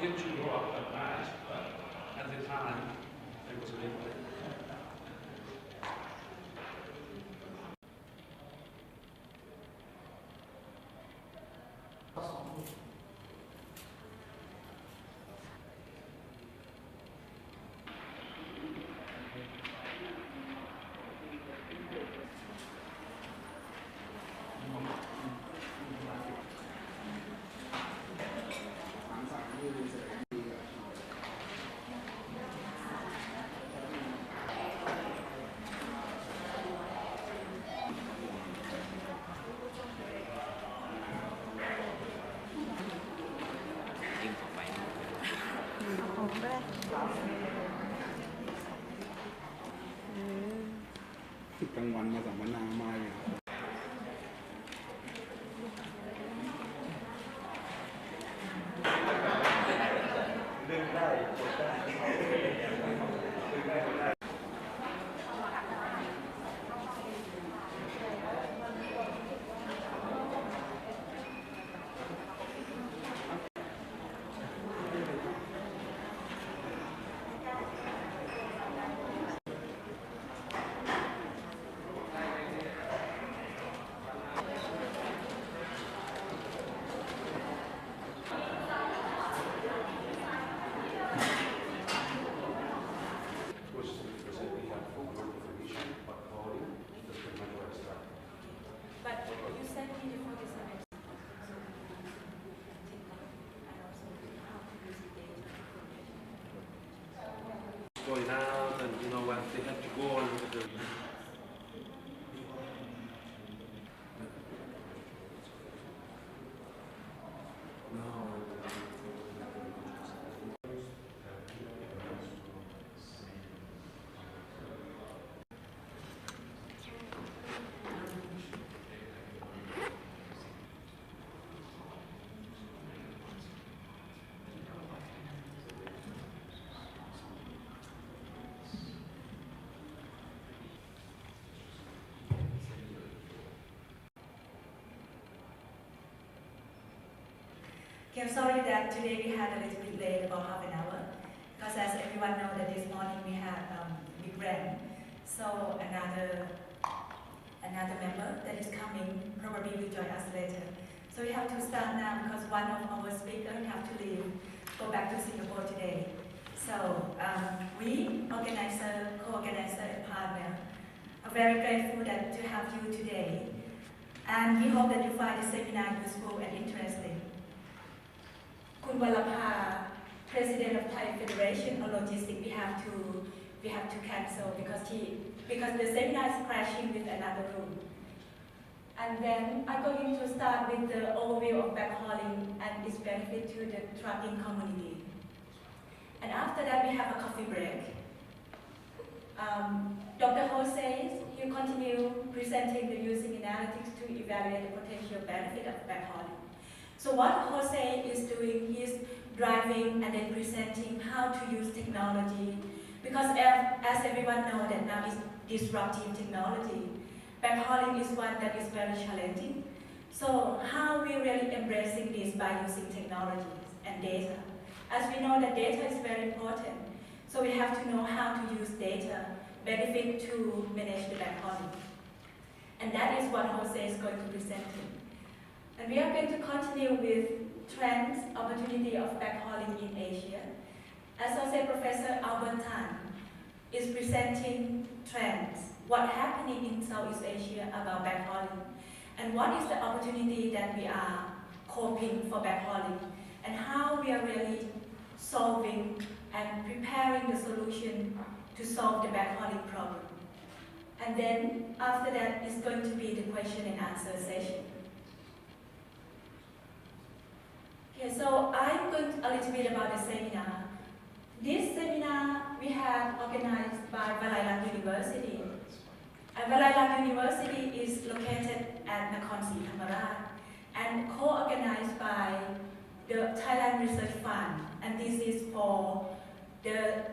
think it should go up that much, but at the time, it was a big thing.กลางวันมาสัมมนามาเลยดึงได้กดได้ดึงได้กดได้Going out and when they have to go and look at the Okay, I'm sorry that today we had a little bit late, about half an hour, because as everyone knows that this morning we had big rain. So another member that is coming probably will join us later. So we have to start now because one of our speakers have to leave, go back to Singapore today. So we, organizer, co-organizer and partner, are very grateful to have you today. And we hope that you find the seminar useful and interesting. Kun Walapha, President of Thai Federation of Logistics, we have to cancel because the seminar is crashing with another room. And then I'm going to start with the overview of backhauling and its benefit to the trucking community. And after that, we have a coffee break. Dr. Jose, you continue presenting the using analytics to evaluate the potential benefit of backhauling. So what Jose is doing is driving and then presenting how to use technology, because as everyone knows that now is disruptive technology. Backhauling is one that is very challenging. So how we really embracing this by using technologies and data. As we know that data is very important, so we have to know how to use data, benefit to manage the backhauling. And that is what Jose is going to present. And we are going to continue with trends, opportunity of backhauling in Asia. Associate Professor Albert Tan is presenting trends, what's happening in Southeast Asia about backhauling, and what is the opportunity that we are coping for backhauling, and how we are really solving and preparing the solution to solve the backhauling problem. And then after that is going to be the question and answer session. Okay, so I'm going to a little bit about the seminar. This seminar we have organized by Thailand University. And Thailand University is located at Nakhon Si Thammarat and co-organized by the Thailand Research Fund. And this is for the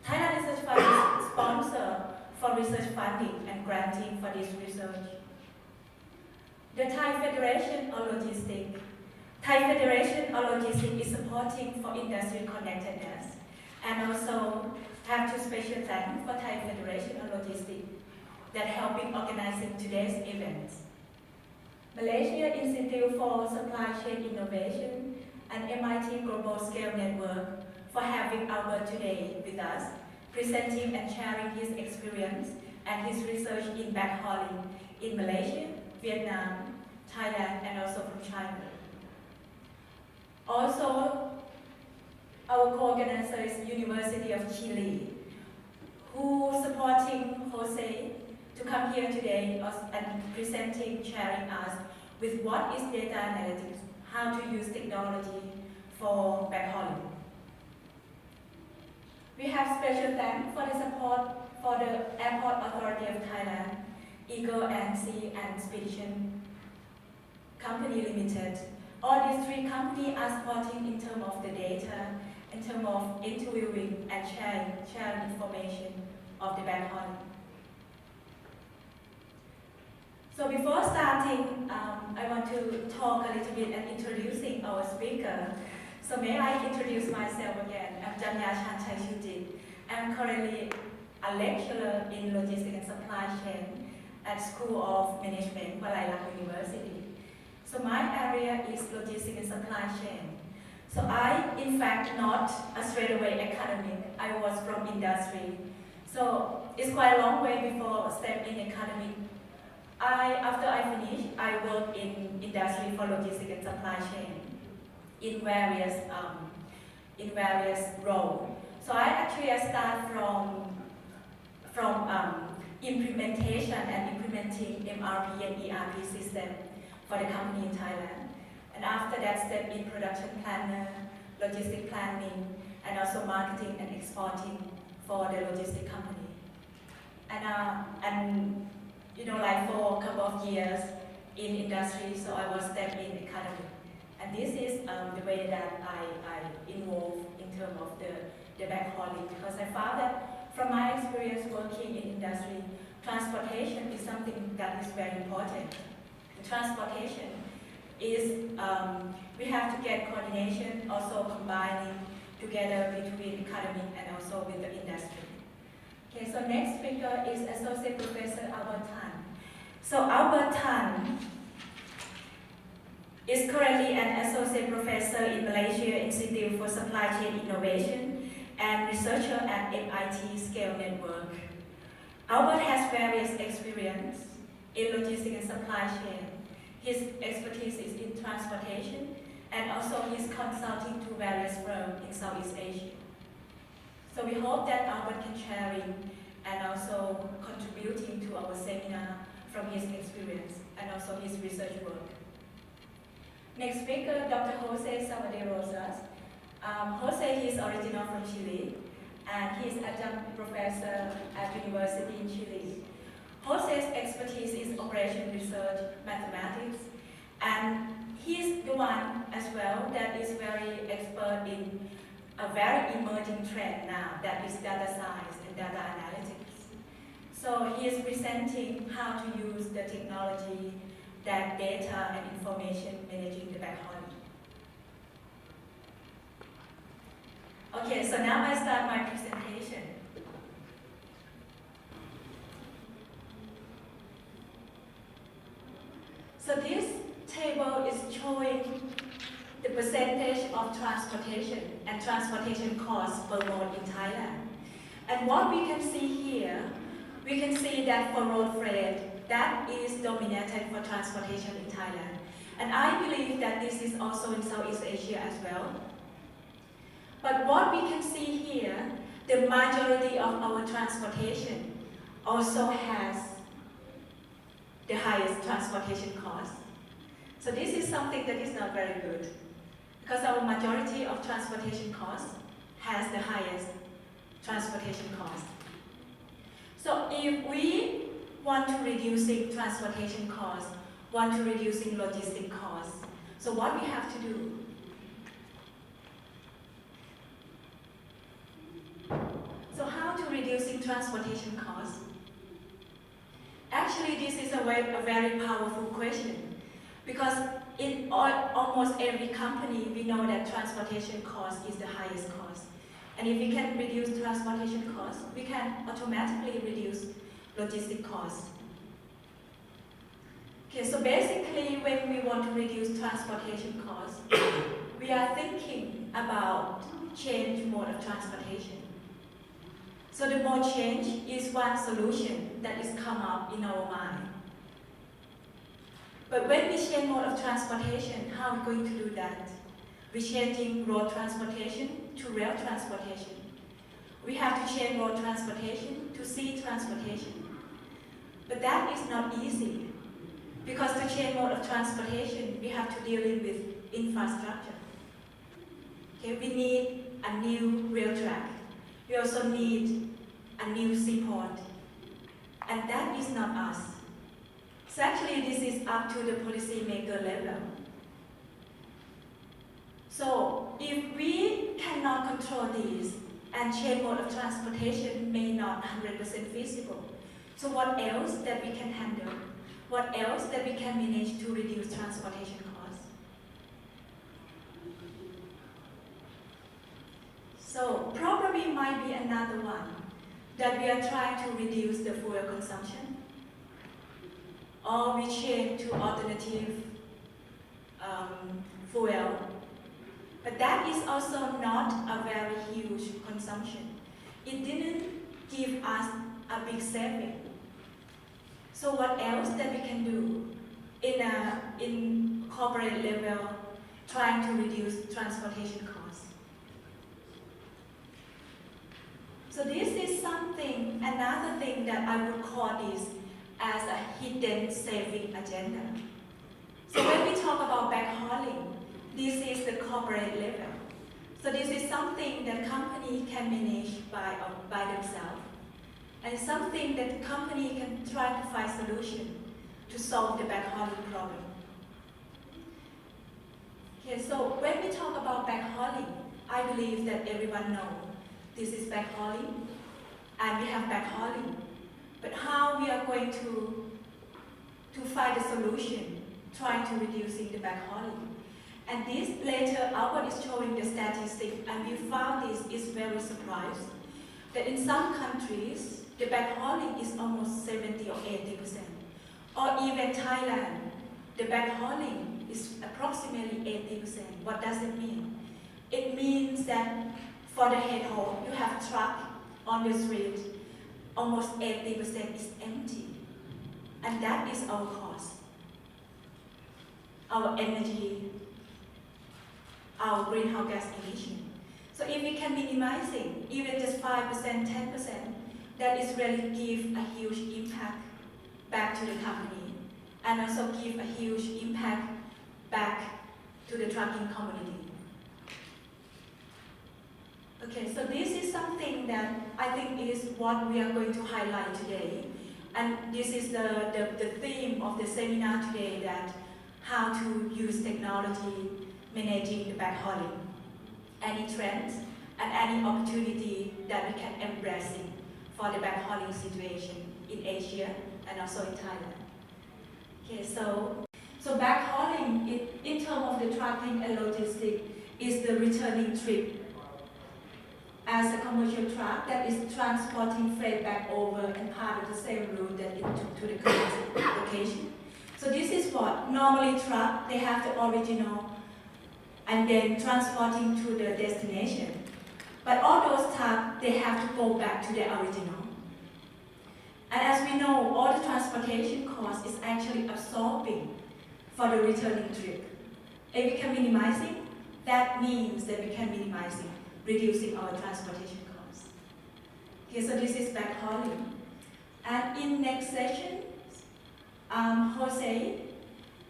Thailand Research Fund is sponsor for research funding and granting for this research. The Thai Federation of Logistics, Thai Federation of Logistics is supporting for industry connectedness, and also have two special thanks for Thai Federation of Logistics that helping organizing today's events. Malaysia Institute for Supply Chain Innovation and MIT Global Scale Network for having Albert today with us, presenting and sharing his experience and his research in backhauling in Malaysia, Vietnam, Thailand, and also from China. Also, our co-organizer is University of Chile, who supporting Jose to come here today and presenting, sharing us with what is data analytics, how to use technology for backhauling. We have special thanks for the support for the Airport Authority of Thailand, Eagle and Sea and Expedition Company Limited. All these three companies are supporting in terms of the data, in terms of interviewing and sharing information of the backhauling. So before starting, I want to talk a little bit and introducing our speaker. So may I introduce myself again? I'm Janya Chanchai Chujit. I'm currently a lecturer in logistics and supply chain at School of Management, Walayalak University. So my area is logistics and supply chain. So I, in fact, not a straightaway academic. I was from industry. So it's quite a long way before step in academic. After I finished, I worked in industry for logistics and supply chain in various roles. So I start from implementation and implementing MRP and ERP system for the company in Thailand. And after that, step in production planner, logistic planning, and also marketing and exporting for the logistic company. And you know, like for a couple of years in industry, so I was step in academy. And this is the way that I involve in terms of the backhauling, because I found that from my experience working in industry, transportation is something that is very important. The transportation is, we have to get coordination, also combining together between academic and also with the industry. Okay, so next speaker is Associate Professor Albert Tan. So Albert Tan is currently an Associate Professor in Malaysia Institute for Supply Chain Innovation and researcher at MIT Scale Network. Albert has various experience in logistics and supply chain. His expertise is in transportation, and also he's consulting to various firms in Southeast Asia. So we hope that Albert can sharing and also contributing to our seminar from his experience and also his research work. Next speaker, Dr. Jose Salvador Rosas. Jose is original from Chile, and he's adjunct professor at University in Chile. Jose's expertise is operation research, mathematics, and he's the one as well that is very expert in a very emerging trend now, that is data science and data analytics. So he is presenting how to use the technology, that data and information managing the backhauling. Okay, so now I start my presentation. So this table is showing the percentage of transportation and transportation costs per mode in Thailand. And what we can see here, we can see that for road freight, that is dominated for transportation in Thailand. And I believe that this is also in Southeast Asia as well. But what we can see here, the majority of our transportation also has the highest transportation cost. So this is something that is not very good, because our majority of transportation cost has the highest transportation cost. So if we want to reducing transportation costs, want to reducing logistic costs, so what we have to do? So how to reducing transportation costs? Actually, this is a very powerful question, because in almost every company, we know that transportation cost is the highest cost. And if we can reduce transportation costs, we can automatically reduce logistic costs. Okay, so basically when we want to reduce transportation costs, we are thinking about change mode of transportation. So the mode change is one solution that is come up in our mind. But when we change mode of transportation, how are we going to do that? We're changing road transportation to rail transportation. We have to change road transportation to sea transportation. But that is not easy, because to change mode of transportation, we have to deal with infrastructure. Okay, we need a new rail track. We also need a new seaport. And that is not us. So actually this is up to the policymaker level. So if we cannot control these, and change mode of transportation may not 100% feasible, so what else that we can handle? What else that we can manage to reduce transportation costs? So probably might be another one, that we are trying to reduce the fuel consumption, or we change to alternative fuel. But that is also not a very huge consumption. It didn't give us a big saving. So what else that we can do in corporate level, trying to reduce transportation costs? So this is something, another thing that I would call this as a hidden saving agenda. So when we talk about backhauling, this is the corporate level. So this is something that company can manage by themselves. And something that the company can try to find solution to solve the backhauling problem. Okay, so when we talk about backhauling, I believe that everyone knows this is backhauling, and we have backhauling. But how we are going to find a solution, trying to reducing the backhauling. And this later, Albert is showing the statistics, and we found this is very surprised, that in some countries, the backhauling is almost 70 or 80%. Or even Thailand, the backhauling is approximately 80%. What does it mean? It means that for the head haul, you have a truck on the street, almost 80% is empty. And that is our cost, our energy, our greenhouse gas emission. So if we can minimizing even just 5%, 10%, that is really give a huge impact back to the company, and also give a huge impact back to the trucking community. Okay, so this is something that I think is what we are going to highlight today. And this is the theme of the seminar today, that how to use technology managing the backhauling. Any trends and any opportunity that we can embrace for the backhauling situation in Asia and also in Thailand. Okay, so backhauling in terms of the trucking and logistics is the returning trip as a commercial truck that is transporting freight back over and part of the same route that it took to the current location. So this is what normally truck, they have the original and then transporting to the destination. But all those trucks, they have to go back to their original. And as we know, all the transportation cost is actually absorbing for the returning trip. If we can minimizing, that means that we can minimizing, reducing our transportation costs. Okay, so this is backhauling. And in next session, Jose,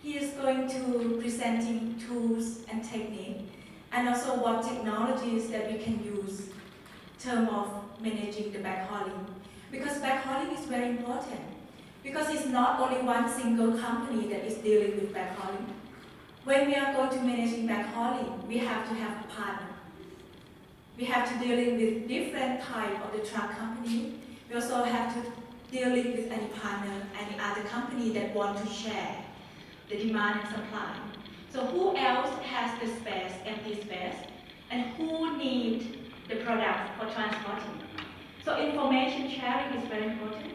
he is going to presenting tools and technique, and also what technologies that we can use in terms of managing the backhauling. Because backhauling is very important. Because it's not only one single company that is dealing with backhauling. When we are going to managing backhauling, we have to have a partner. We have to dealing with different type of the truck company. We also have to dealing with any partner, any other company that want to share the demand and supply. So who else has the space, empty space, and who need the products for transporting? So information sharing is very important.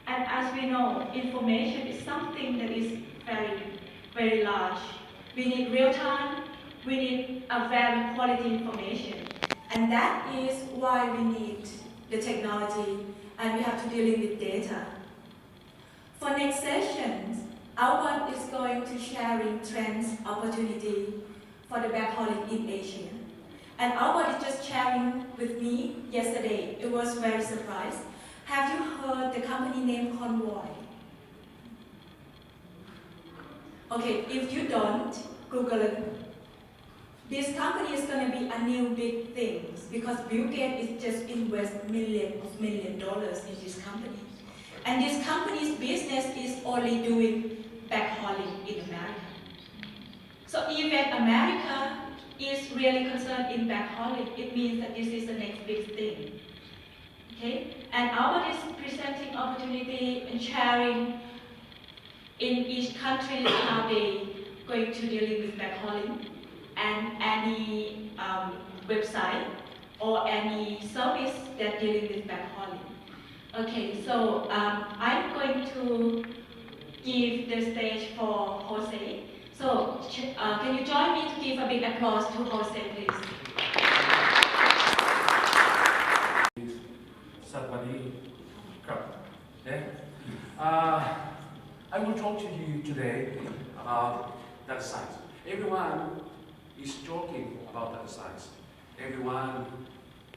And as we know, information is something that is very, very large. We need real time, we need a very quality information. And that is why we need the technology and we have to deal with data. For next sessions, Albert is going to sharing trends, opportunity for the backhauling in Asia. And Albert is just sharing with me yesterday. It was very surprised. Have you heard the company name Convoy? Okay, if you don't, Google it. This company is going to be a new big thing because Bill Gates is just invest millions of dollars in this company. And this company's business is only doing backhauling in America. So even America is really concerned in backhauling, it means that this is the next big thing. Okay? And Albert is presenting opportunity and sharing in each country how they going to dealing with backhauling and any website or any service that dealing with backhauling. Okay, so I'm going to give the stage for Jose. So can you join me to give a big applause to Jose, please? I will talk to you today about data science. Everyone is talking about data science. Everyone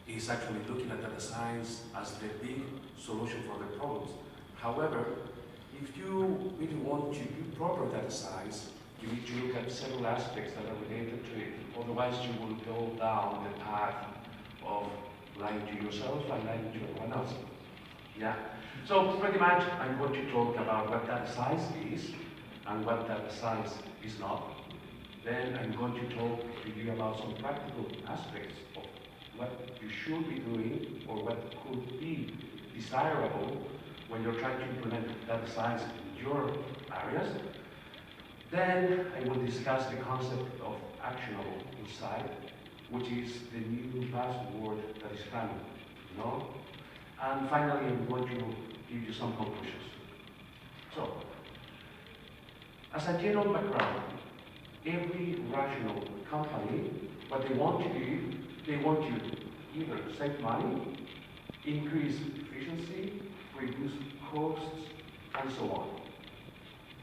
is actually looking at data science as the big solution for the problems. However, if you really want to do proper data science, you need to look at several aspects that are related to it. Otherwise, you will go down the path of lying to yourself and lying to everyone else. Yeah? So pretty much, I'm going to talk about what data science is and what data science is not. Then I'm going to talk to you about some practical aspects of what you should be doing or what could be desirable when you're trying to implement data science in your areas. Then I will discuss the concept of actionable insight, which is the new buzzword that is coming, you know? And finally, I'm going to give you some conclusions. So, as a general background, every rational company, what they want to do, they want to either save money, increase efficiency, reduce costs, and so on.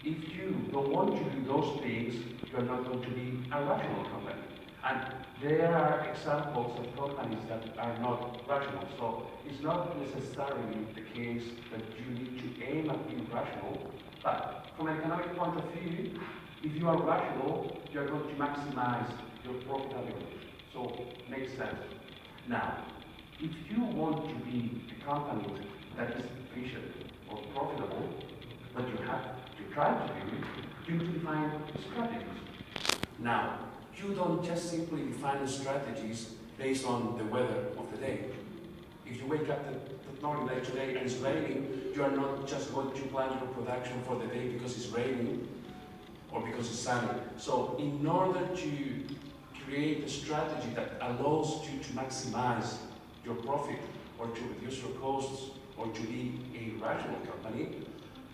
If you don't want to do those things, you're not going to be a rational company. And there are examples of companies that are not rational. So it's not necessarily the case that you need to aim at being rational, but from an economic point of view, if you are rational, you're going to maximize your profitability. So it makes sense. Now, if you want to be a company that is efficient or profitable, what you have to try to do, you define strategies. Now, you don't just simply define strategies based on the weather of the day. If you wake up the morning like today and it's raining, you are not just going to plan your production for the day because it's raining or because it's sunny. So in order to create a strategy that allows you to maximize your profit or to reduce your costs or to be a rational company,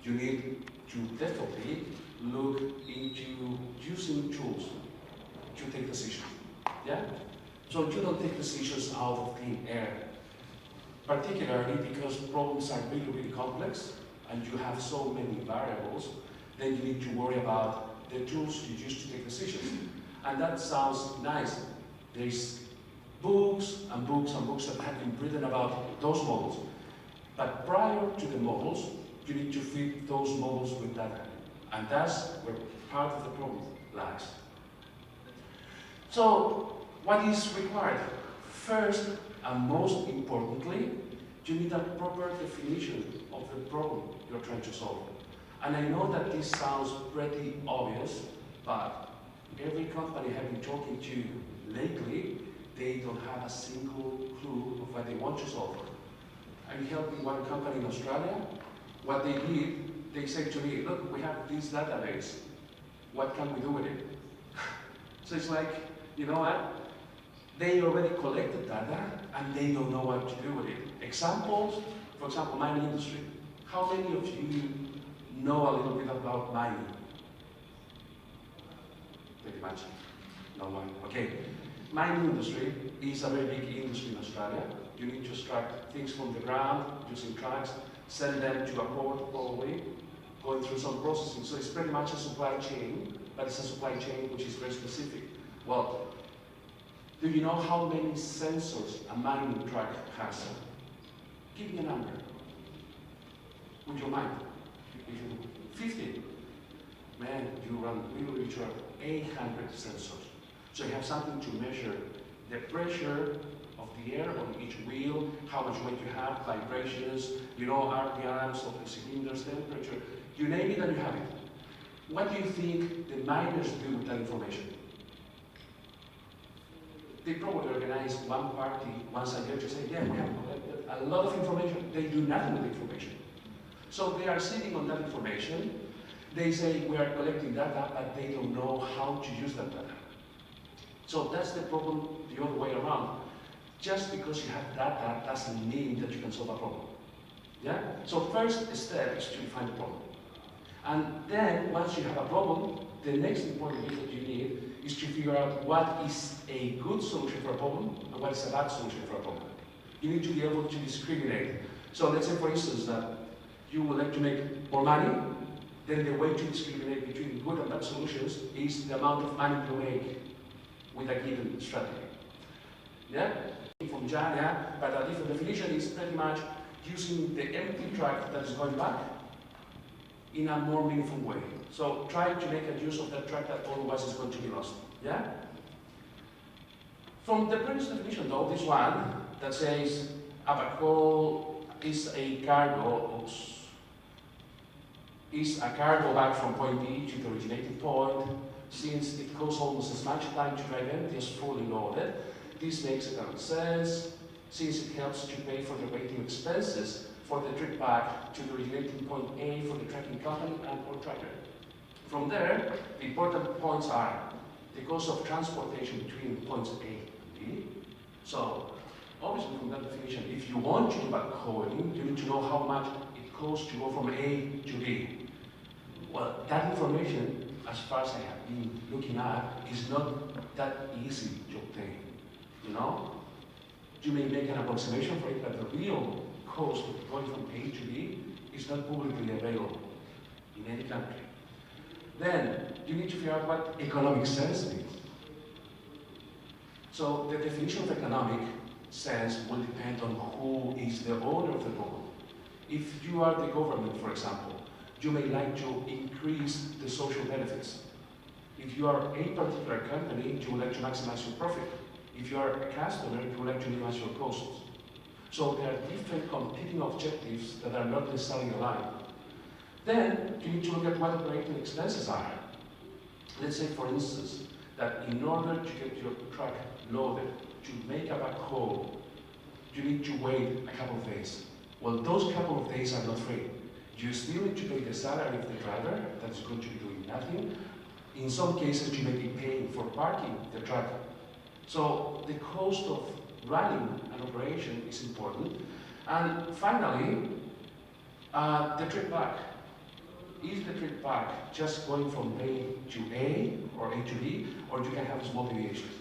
you need to definitely look into using tools to take decisions. Yeah? So you don't take decisions out of thin air, particularly because problems are really, really complex and you have so many variables, then you need to worry about the tools you use to take decisions. And that sounds nice. There's books and books and books that have been written about those models. But prior to the models, you need to feed those models with data. And that's where part of the problem lies. So, what is required? First, and most importantly, you need a proper definition of the problem you're trying to solve. And I know that this sounds pretty obvious, but every company I've been talking to lately, they don't have a single clue of what they want to solve. I'm helping one company in Australia. What they did, they said to me, look, we have this database. What can we do with it? So it's like, you know what? They already collected data and they don't know what to do with it. Examples, for example, mining industry. How many of you know a little bit about mining? Pretty much. No one. Okay. Mining industry is a very big industry in Australia. You need to extract things from the ground using trucks, send them to a port probably, going through some processing. So it's pretty much a supply chain, but it's a supply chain which is very specific. Well, do you know how many sensors a mining truck has? Give me a number. With your mind. 50. Man, you run really sure 800 sensors. So you have something to measure the pressure of the air on each wheel, how much weight you have, vibrations, you know, RPMs of the cylinders, temperature, you name it and you have it. What do you think the miners do with that information? They probably organize one party once a year to say, yeah, we have collected a lot of information. They do nothing with the information. So they are sitting on that information. They say, we are collecting data, but they don't know how to use that data. So that's the problem the other way around. Just because you have data doesn't mean that you can solve a problem. Yeah? So first step is to define the problem. And then once you have a problem, the next important bit that you need is to figure out what is a good solution for a problem and what is a bad solution for a problem. You need to be able to discriminate. So let's say, for instance, that you would like to make more money, then the way to discriminate between good and bad solutions is the amount of money you make with a given strategy. Yeah? From China, but a different definition is pretty much using the empty track that is going back in a more meaningful way. So try to make a use of that track that otherwise is going to be lost. Yeah? From the previous definition though, this one that says a backhaul is a cargo, back from point B to the originating point. Since it costs almost as much time to drive empty as fully loaded, this makes economic sense, since it helps to pay for the waiting expenses for the trip back to the originating point A for the tracking company and or tracker. From there, the important points are the cost of transportation between points A and B. So, obviously from that definition, if you want to do backhauling, you need to know how much it costs to go from A to B. Well, that information, as far as I have been looking at, is not that easy to obtain. You know? You may make an approximation for it, but the real cost of going from A to B is not publicly available in any country. Then, you need to figure out what economic sense means. So, the definition of economic sense will depend on who is the owner of the problem. If you are the government, for example, you may like to increase the social benefits. If you are a particular company, you would like to maximize your profit. If you are a customer, you would like to minimize your costs. So there are different competing objectives that are not necessarily aligned. Then you need to look at what operating expenses are. Let's say, for instance, that in order to get your truck loaded, to make a backhaul, you need to wait a couple of days. Well, those couple of days are not free. You still need to pay the salary of the driver, that's going to be doing nothing. In some cases, you may be paying for parking the truck. So the cost of running an operation is important. And finally, the trip back. Is the trip back just going from A to A or A to B, or you can have small deviations?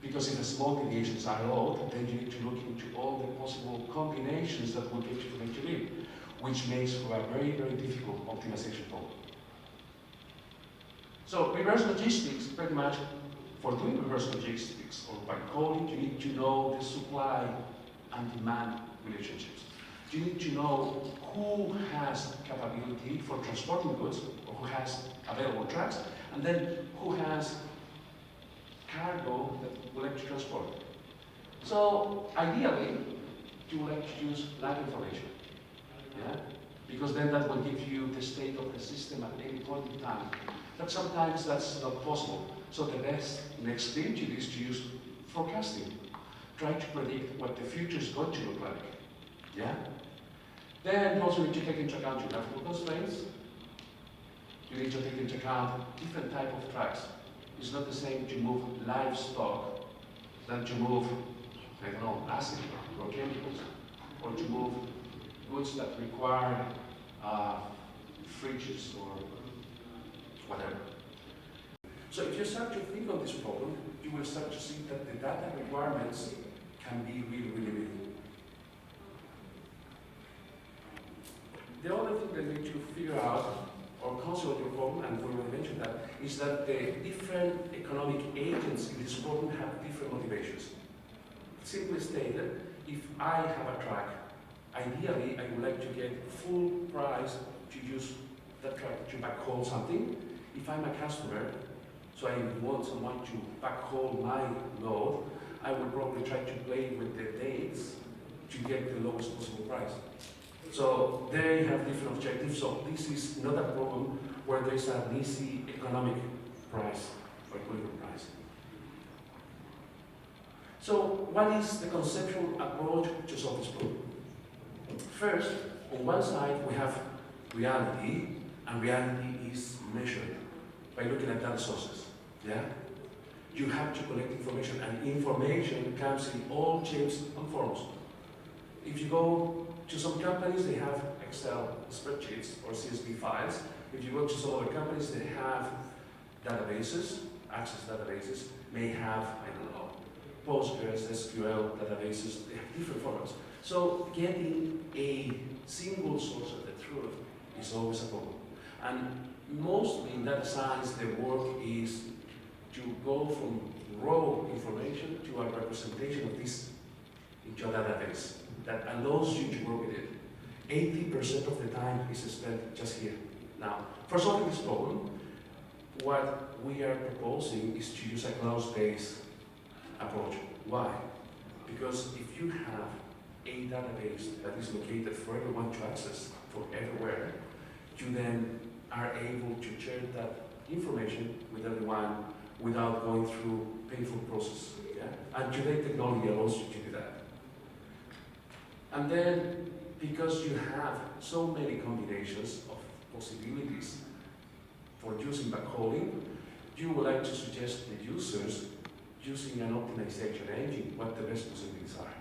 Because if small deviations are allowed, then you need to look into all the possible combinations that will get you from A to B, which makes for a very, very difficult optimization problem. So reverse logistics, pretty much, for doing reverse logistics or backhauling, you need to know the supply and demand relationships. You need to know who has capability for transporting goods, or who has available trucks, and then who has cargo that would like to transport. So ideally, you would like to use that information. Yeah? Because then that will give you the state of the system at any point in time. But sometimes that's not possible. So the next thing to do is to use forecasting. Try to predict what the future is going to look like. Yeah? Then you also need to take into account geographical constraints. You need to take into account different type of tracks. It's not the same to move livestock than to move, I don't know, acid or chemicals, or to move goods that require fridges or whatever. So if you start to think on this problem, you will start to see that the data requirements can be really, really big. The other thing that you need to figure out or consider your problem, and we will mention that, is that the different economic agents in this problem have different motivations. Simply stated, if I have a truck, ideally I would like to get full price to use that truck to backhaul something. If I'm a customer, so I want someone to backhaul my load, I will probably try to play with the dates to get the lowest possible price. So they have different objectives, so this is not a problem where there's an easy economic price or equilibrium price. So what is the conceptual approach to solve this problem? First, on one side we have reality, and reality is measured by looking at data sources. Yeah? You have to collect information, and information comes in all shapes and forms. If you go to some companies, they have Excel spreadsheets or CSV files. If you go to some other companies, they have databases, access databases, may have, I don't know, Postgres, SQL databases, they have different formats. So getting a single source of the truth is always a problem. And mostly in data science, the work is to go from raw information to a representation of this into a database that allows you to work with it. 80% of the time is spent just here. Now, for solving this problem, what we are proposing is to use a cloud-based approach. Why? Because if you have a database that is located for everyone to access from everywhere, you then are able to share that information with everyone without going through painful process. Yeah? And today technology allows you to do that. And then, because you have so many combinations of possibilities for using backhauling, you would like to suggest the users using an optimization engine what the best possibilities are.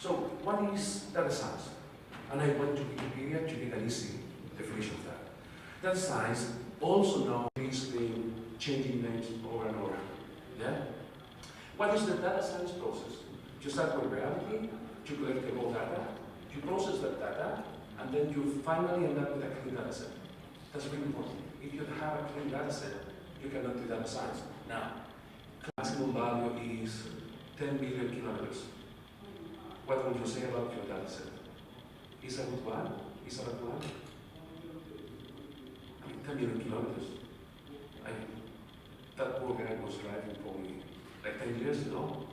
So, what is data science? And I went to Wikipedia to get an easy definition of that. Data science, also known as being changing names over and over. Yeah? What is the data science process? You start with reality, you collect the raw data, you process that data, and then you finally end up with a clean data set. That's really important. If you have a clean data set, you cannot do data science. Now, maximum value is 10 million kilometers. What would you say about your data set? Is a good one? Is a bad one? I mean, 10 million kilometers. That poor guy was driving probably like 10 years, you know?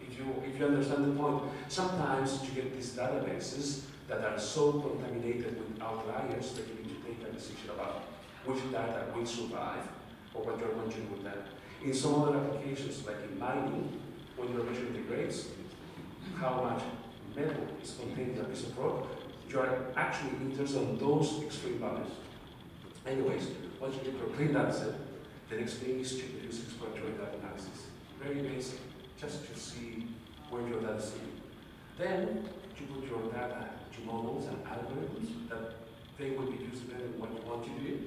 If you understand the point, sometimes you get these databases that are so contaminated with outliers that you need to take a decision about which data will survive or what you're mentioning with that. In some other applications, like in mining, when you're measuring the grades, how much metal is contained in a piece of rock, you are actually interested in those extreme values. Anyways, once you get your clean data set, the next thing is to use exploratory data analysis. Very basic, just to see where your data is. Then, you put your data to models and algorithms that they will be used depending on what you want to do,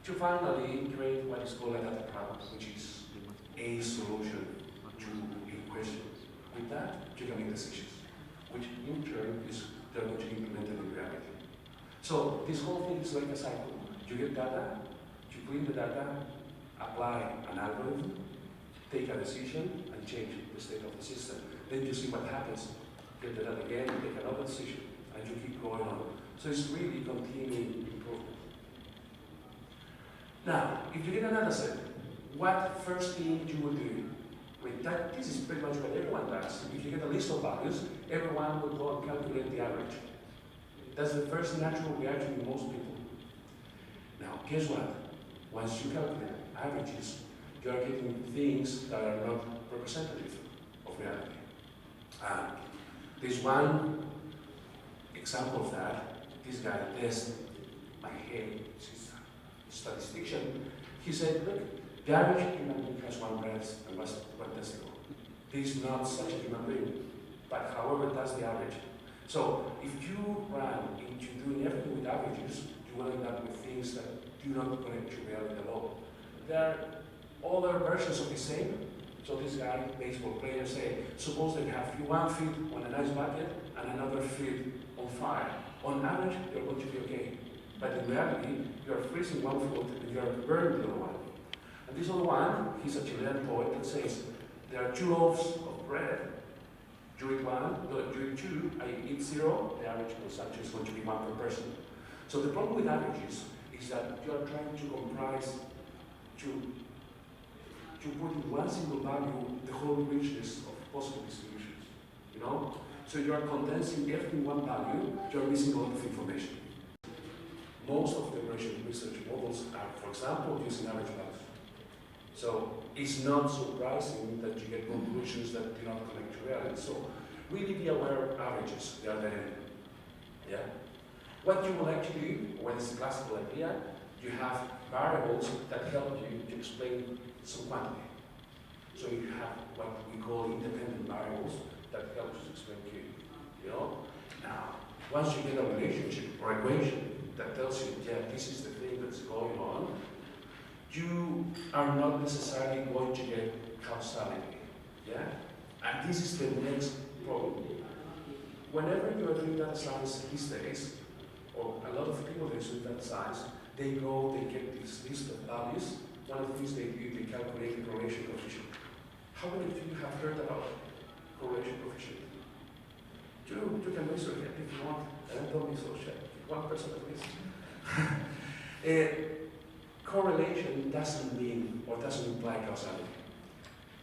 to finally create what is called a data product, which is a solution to a question. With that, you can make decisions, which in turn is they're going to be implemented in reality. So this whole thing is like a cycle. You get data, you clean the data, apply an algorithm, take a decision, and change the state of the system. Then you see what happens. Get the data again, take another decision, and you keep going on. So it's really continuing improvement. Now, if you get a data set, what first thing you will do? This is pretty much what everyone does. If you get a list of values, everyone will go and calculate the average. That's the first natural reaction in most people. Now, guess what? Once you calculate averages, you are getting things that are not representative of reality. There's one example of that. This guy, Des, my head, he's a statistician. He said, look, The average human being has one breast and one testicle. This is not such a human being, but however, that's the average. So if you run into doing everything with averages, you will end up with things that do not connect to reality at all. There are other versions of the same. So this guy, baseball player, say, suppose they have one feet on an ice bucket and another feet on fire. On average, you're going to be okay. But in reality, you're freezing one foot and you're burning the other one. And this other one, he's a Chilean poet that says, there are 2 loaves of bread. You eat one, you eat 2, I eat 0, the average consumption is going to be 1 per person. So the problem with averages is that you are trying to comprise, to put in one single value the whole richness of possible distributions, you know? So you are condensing everything in one value, you are missing a lot of information. Most of the operational research models are, for example, using average values. So it's not surprising that you get conclusions that do not connect to reality. So really be aware of averages, they are there. Yeah? What you will actually do, when it's a classical idea, you have variables that help you to explain some quantity. So you have what we call independent variables that help you to explain Q. You know? Now, once you get a relationship or equation that tells you, yeah, this is the thing that's going on, you are not necessarily going to get causality. Yeah? And this is the next problem. Whenever you are doing data science these days, or a lot of people that do data science, they get this list of values. One of the things they do, they calculate the correlation coefficient. How many of you have heard about correlation coefficient? You can raise your hand if you want, and don't be so shy. 1% at least. Correlation doesn't mean or doesn't imply causality.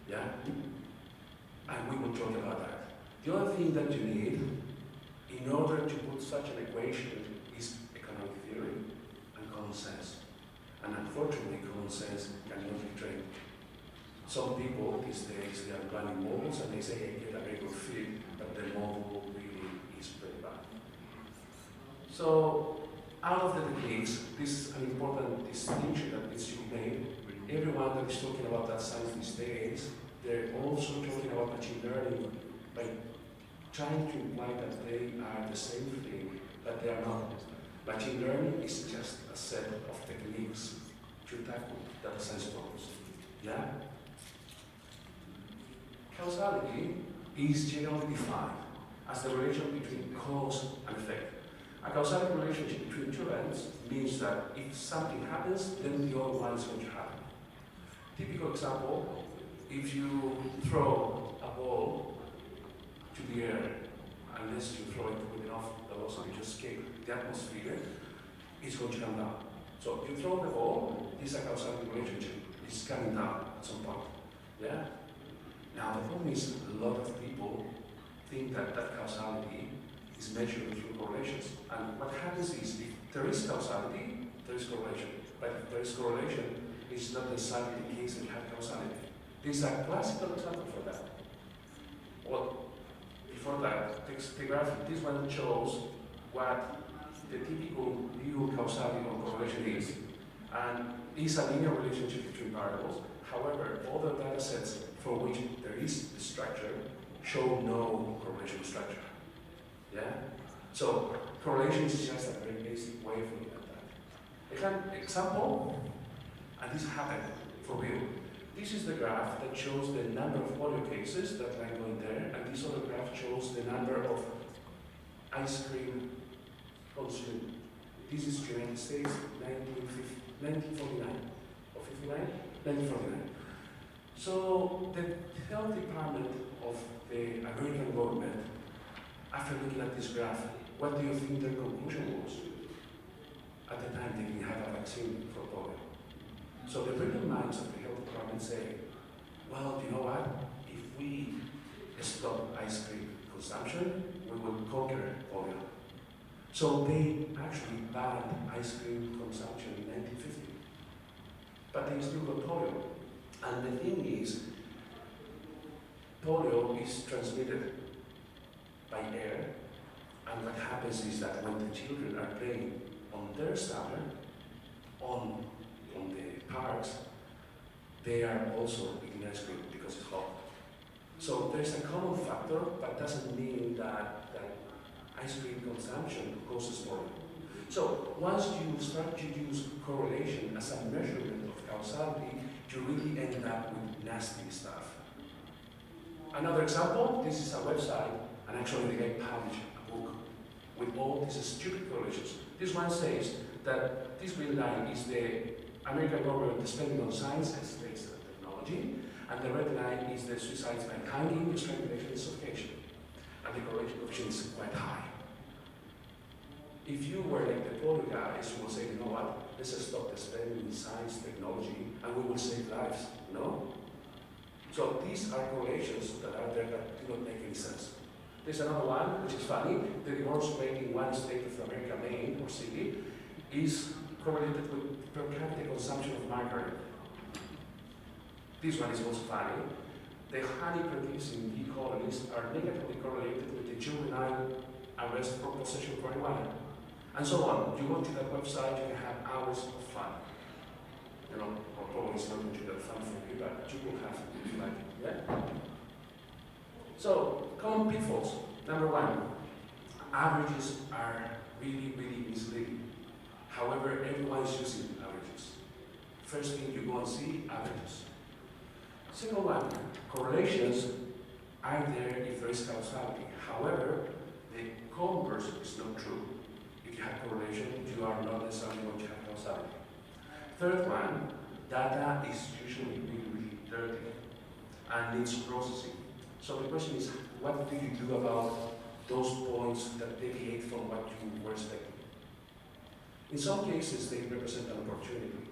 Yeah? And we will talk about that. The other thing that you need in order to put such an equation is economic theory and common sense. And unfortunately, common sense cannot be trained. Some people these days, they are running models and they say, hey, get a very good fit, but the model really is very bad. So, out of the techniques, this is an important distinction that needs to be made. Everyone that is talking about that science these days, they're also talking about machine learning by trying to imply that they are the same thing, but they are not. Machine learning is just a set of techniques to tackle data science problems. Yeah? Causality is generally defined as the relation between cause and effect. A causality relationship between 2 events means that if something happens, then the other one is going to happen. Typical example, if you throw a ball to the air, unless you throw it with enough velocity to escape the atmosphere, it's going to come down. So you throw the ball, this is a causality relationship. It's coming down at some point. Yeah? Now the problem is a lot of people think that that causality is measured through correlations. And what happens is if there is causality, there is correlation. But if there is correlation, it's not necessarily the case that you have causality. This is a classical example for that. Well, before that, the graphic, this one shows what the typical view of causality or correlation is. And it's a linear relationship between variables. However, other data sets for which there is the structure show no correlation structure. Yeah? So, correlation is just a very basic way of looking at that. An example, and this happened for real. This is the graph that shows the number of polio cases that line going there, and this other graph shows the number of ice cream consumed. This is the United States, 1949, or 59? 1949. So the health department of the American government, after looking at this graph, what do you think their conclusion was? At the time, they didn't have a vaccine for polio. So the brilliant minds of the health department say, well, you know what? If we stop ice cream consumption, we will conquer polio. So they actually banned ice cream consumption in 1950. But they still got polio. And the thing is, polio is transmitted by air, and what happens is that when the children are playing on their summer, on the parks, they are also eating ice cream because it's hot. So there's a common factor, but doesn't mean that ice cream consumption causes more. So once you start to use correlation as a measurement of causality, you really end up with nasty stuff. Another example, this is a website, and actually the guy published a book with all these stupid correlations. This one says that this green line is the American government spending on science and space and technology, and the red line is the suicides by hanging, strangulation, and suffocation. And the correlation coefficient is quite high. If you were like the polar guys who will say, you know what, let's just stop the spending in science, technology, and we will save lives, no? So these are correlations that are there that do not make any sense. There's another one, which is funny. The divorce rate in one state of America, Maine, or city, is correlated with per capita consumption of margarine. This one is also funny. The honey-producing bee colonies are negatively correlated with the juvenile arrest for possession of marijuana. And so on. You go to that website, you can have hours of fun. You know, or probably it's not going to be that fun for you, but you will have it if you like it. Yeah? So, common pitfalls. Number one, averages are really, really misleading. However, everyone is using averages. First thing you go and see, averages. Second one, correlations are there if there is causality. However, the converse is not true. If you have correlation, you are not necessarily going to have causality. Third one, data is usually really, really dirty and needs processing. So the question is, what do you do about those points that deviate from what you were expecting? In some cases, they represent an opportunity.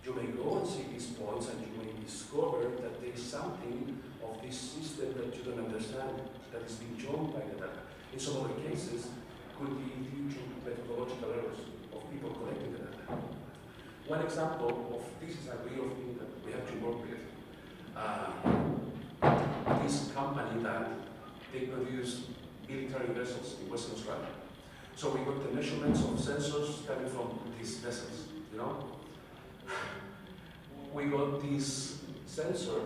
You may go and see these points and you may discover that there is something of this system that you don't understand that is being shown by the data. In some other cases, could be due to methodological errors of people collecting the data. One example of this is a real thing that we have to work with. This company that they produce military vessels in Western Australia. So we got the measurements of sensors coming from these vessels, you know? We got this sensor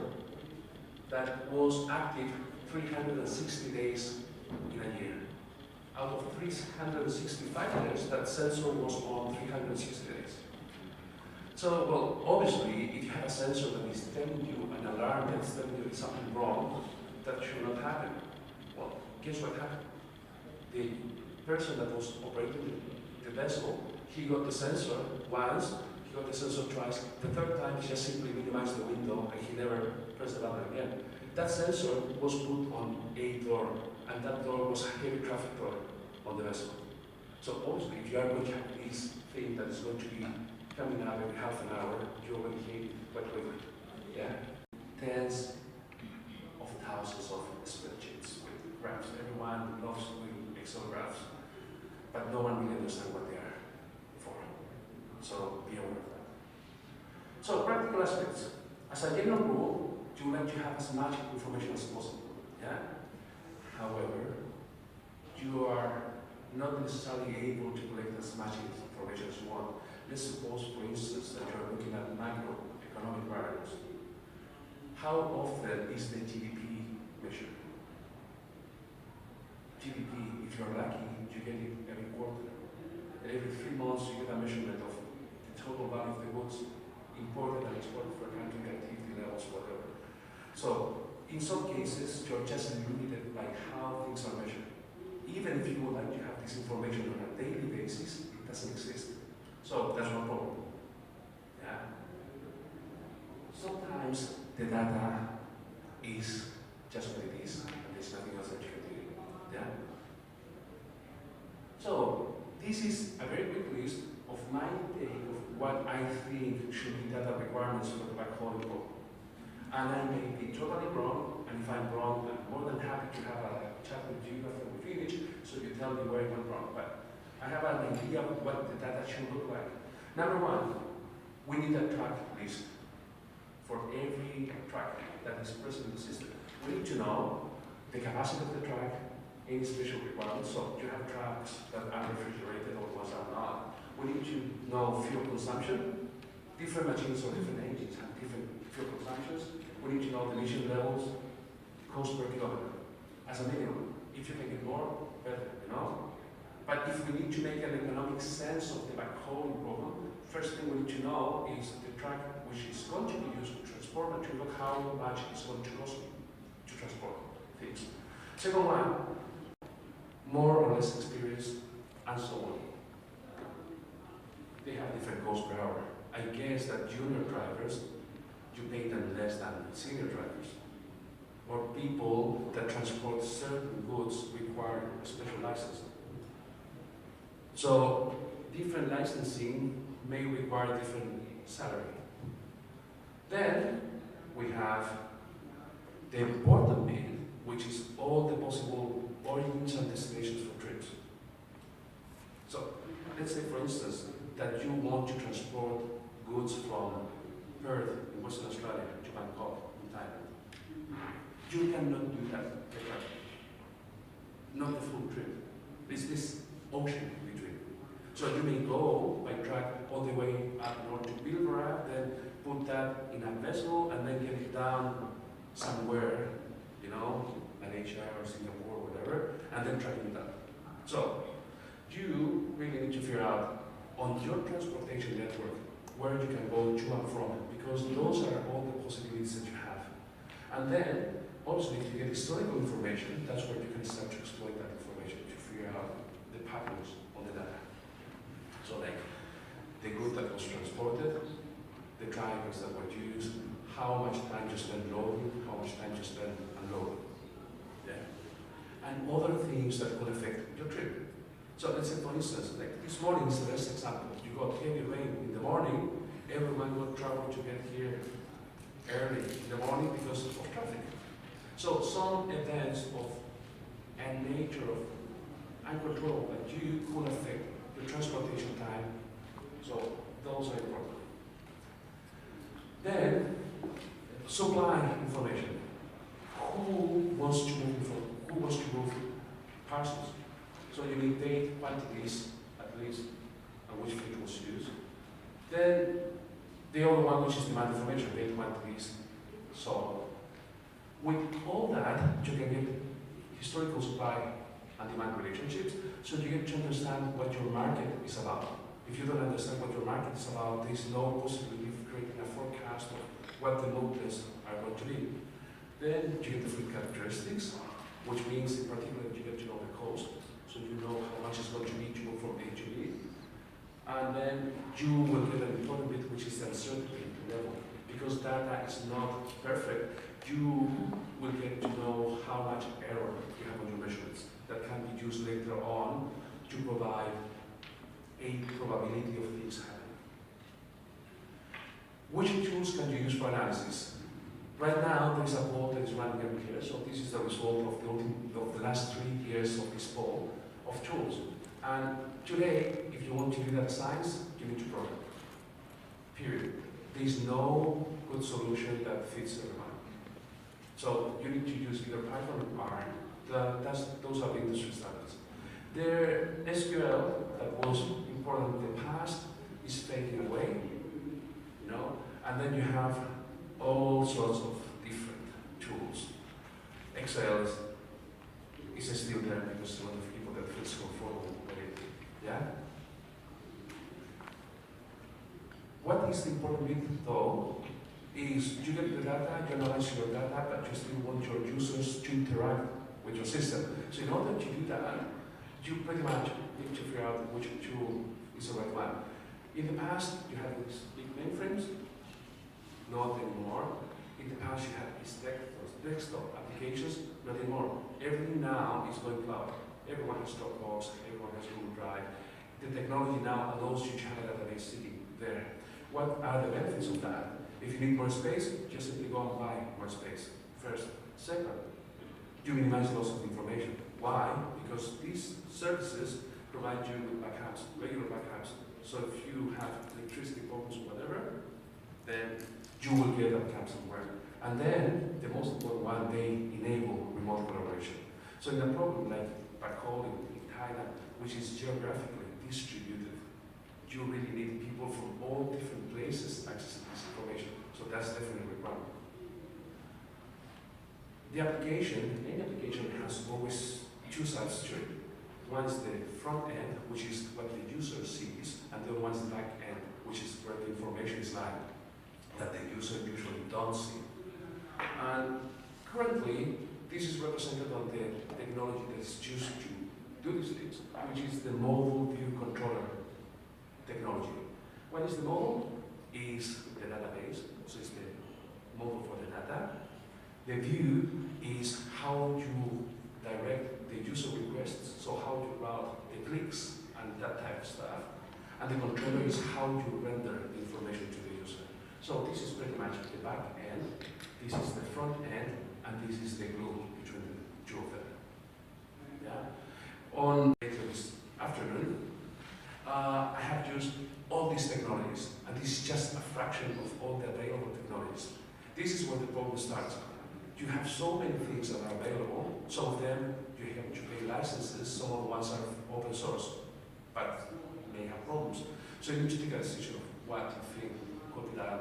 that was active 360 days in a year. Out of 365 days, that sensor was on 360 days. So, well, obviously, if you have a sensor that is telling you an alarm that's telling you something wrong, that should not happen. Well, guess what happened? The person that was operating the vessel, he got the sensor once, he got the sensor twice. The third time, he just simply minimized the window and he never pressed the button again. That sensor was put on a door, and that door was a heavy traffic door on the vessel. So obviously, if you are going to have this thing that is going to be coming out every half an hour, you already hate it quite quickly. Yeah? Tens of thousands of spreadsheets with graphs. Everyone loves doing Excel graphs, but no one really understands what they are for. So be aware of that. So practical aspects. As a general rule, you like to have as much information as possible. Yeah? However, you are not necessarily able to collect as much information as you want. Let's suppose, for instance, that you're looking at macroeconomic variables. How often is the GDP measured? GDP, if you're lucky, you get it every quarter. And every 3 months, you get a measurement of the total value of the goods imported and exported for a country, activity levels, whatever. So, in some cases, you're just limited by how things are measured. Even if you would like to have this information on a daily basis, it doesn't exist. So that's one problem. Yeah. Sometimes the data is just what it is, and there's nothing else that you can do. Yeah. So this is a very quick list of my take of what I think should be data requirements for the backhaul code. And I may be totally wrong, and if I'm wrong, I'm more than happy to have a chat with you after we finish, so you tell me where I went wrong. But I have an idea of what the data should look like. Number one, we need a track list for every track that is present in the system. We need to know the capacity of the track, any special requirements. So you have tracks that are refrigerated or ones are not. We need to know fuel consumption. different machines or different engines have different fuel consumptions. We need to know the emission levels, cost per kilometer, as a minimum. If you can get more, better, you know? But if we need to make an economic sense of the backhauling problem, first thing we need to know is the truck which is going to be used to transport material, how much it's going to cost me to transport things. Second one, more or less experience, and so on. They have different costs per hour. I guess that junior drivers, you pay them less than senior drivers. Or people that transport certain goods require a special license. So different licensing may require different salary. Then we have the important bit, which is all the possible origins and destinations for trips. So let's say, for instance, that you want to transport goods from Perth in Western Australia to Bangkok in Thailand. You cannot do that by truck. Not the full trip. There's this ocean between. So you may go by truck all the way up north to Pilbara, then put that in a vessel and then get it down somewhere, you know, Malaysia or Singapore or whatever, and then trucking it up. So you really need to figure out on your transportation network where you can go to and from, because those are all the possibilities that you have. And then, obviously, if you get historical information, that's where you can start to exploit that information to figure out the patterns on the data. So like, the good that was transported, the drivers that were used, how much time you spend loading, how much time you spend unloading. Yeah. And other things that could affect your trip. So let's say, for instance, like this morning is the best example. You got heavy rain in the morning, everyone will travel to get here early in the morning because of traffic. So some events of a nature of uncontrollable that you could affect the transportation time. So those are important. Then supply information. Who wants to move parcels? So you need date, quantities, at least, and which fleet was used. Then the other one, which is demand information, date, quantities. So with all that, you can get historical supply and demand relationships, so you get to understand what your market is about. If you don't understand what your market is about, there's no possibility of creating a forecast of what the movements are going to be. Then you get the fleet characteristics, which means in particular you get to know the cost, so you know how much it's going to be to go from A to B. And then you will get an important bit, which is the uncertainty level. Because data is not perfect, you will get to know how much error you have on your measurements that can be used later on to provide a probability of things happening. Which tools can you use for analysis? Right now, there is a poll that is running every year, so this is the result of the last 3 years of this poll of tools. And today, if you want to do data science, you need to program. Period. There is no good solution that fits everyone. So you need to use either Python or R. Those are the industry standards. The SQL that was important in the past is fading away, you know, and then you have all sorts of different tools. Excel is still there because a lot of people that feel comfortable with it. Yeah? What is the important bit though is you get the data, you analyze your data, but you still want your users to interact with your system. So in order to do that, you pretty much need to figure out which tool is the right one. In the past, you had these big mainframes, not anymore. In the past, you had these desktop applications, not anymore. Everything now is going cloud. Everyone has Dropbox, everyone has Google Drive. The technology now allows you to have a database sitting there. What are the benefits of that? If you need more space, just simply go and buy more space. First. Second, you minimize loss of information. Why? Because these services provide you with backups, regular backups. So if you have electricity problems or whatever, then you will get a backup somewhere. And then, the most important one, they enable remote collaboration. So in a problem like backhauling in Thailand, which is geographically distributed, you really need people from all different places So that's definitely a requirement. The application, any application has always two sides to it. One is the front end, which is what the user sees, and the other one is the back end, which is where the information is lying, that the user usually don't see. And currently, this is represented on the technology that is used to do these things, which is the mobile view controller technology. What is the mobile? Is the database, so it's the mobile for the data. The view is how you direct the user requests, so how you route the clicks and that type of stuff. And the controller is how you render the information to the user. So this is pretty much the back end, this is the front end, and this is the glue between the two of them. Yeah. On later this afternoon, I have used all these technologies, and this is just a fraction of all the available technologies. This is where the problem starts. You have so many things that are available. Some of them you have to pay licenses, some of the ones are open source, but may have problems. So you need to take a decision of what you think could be done.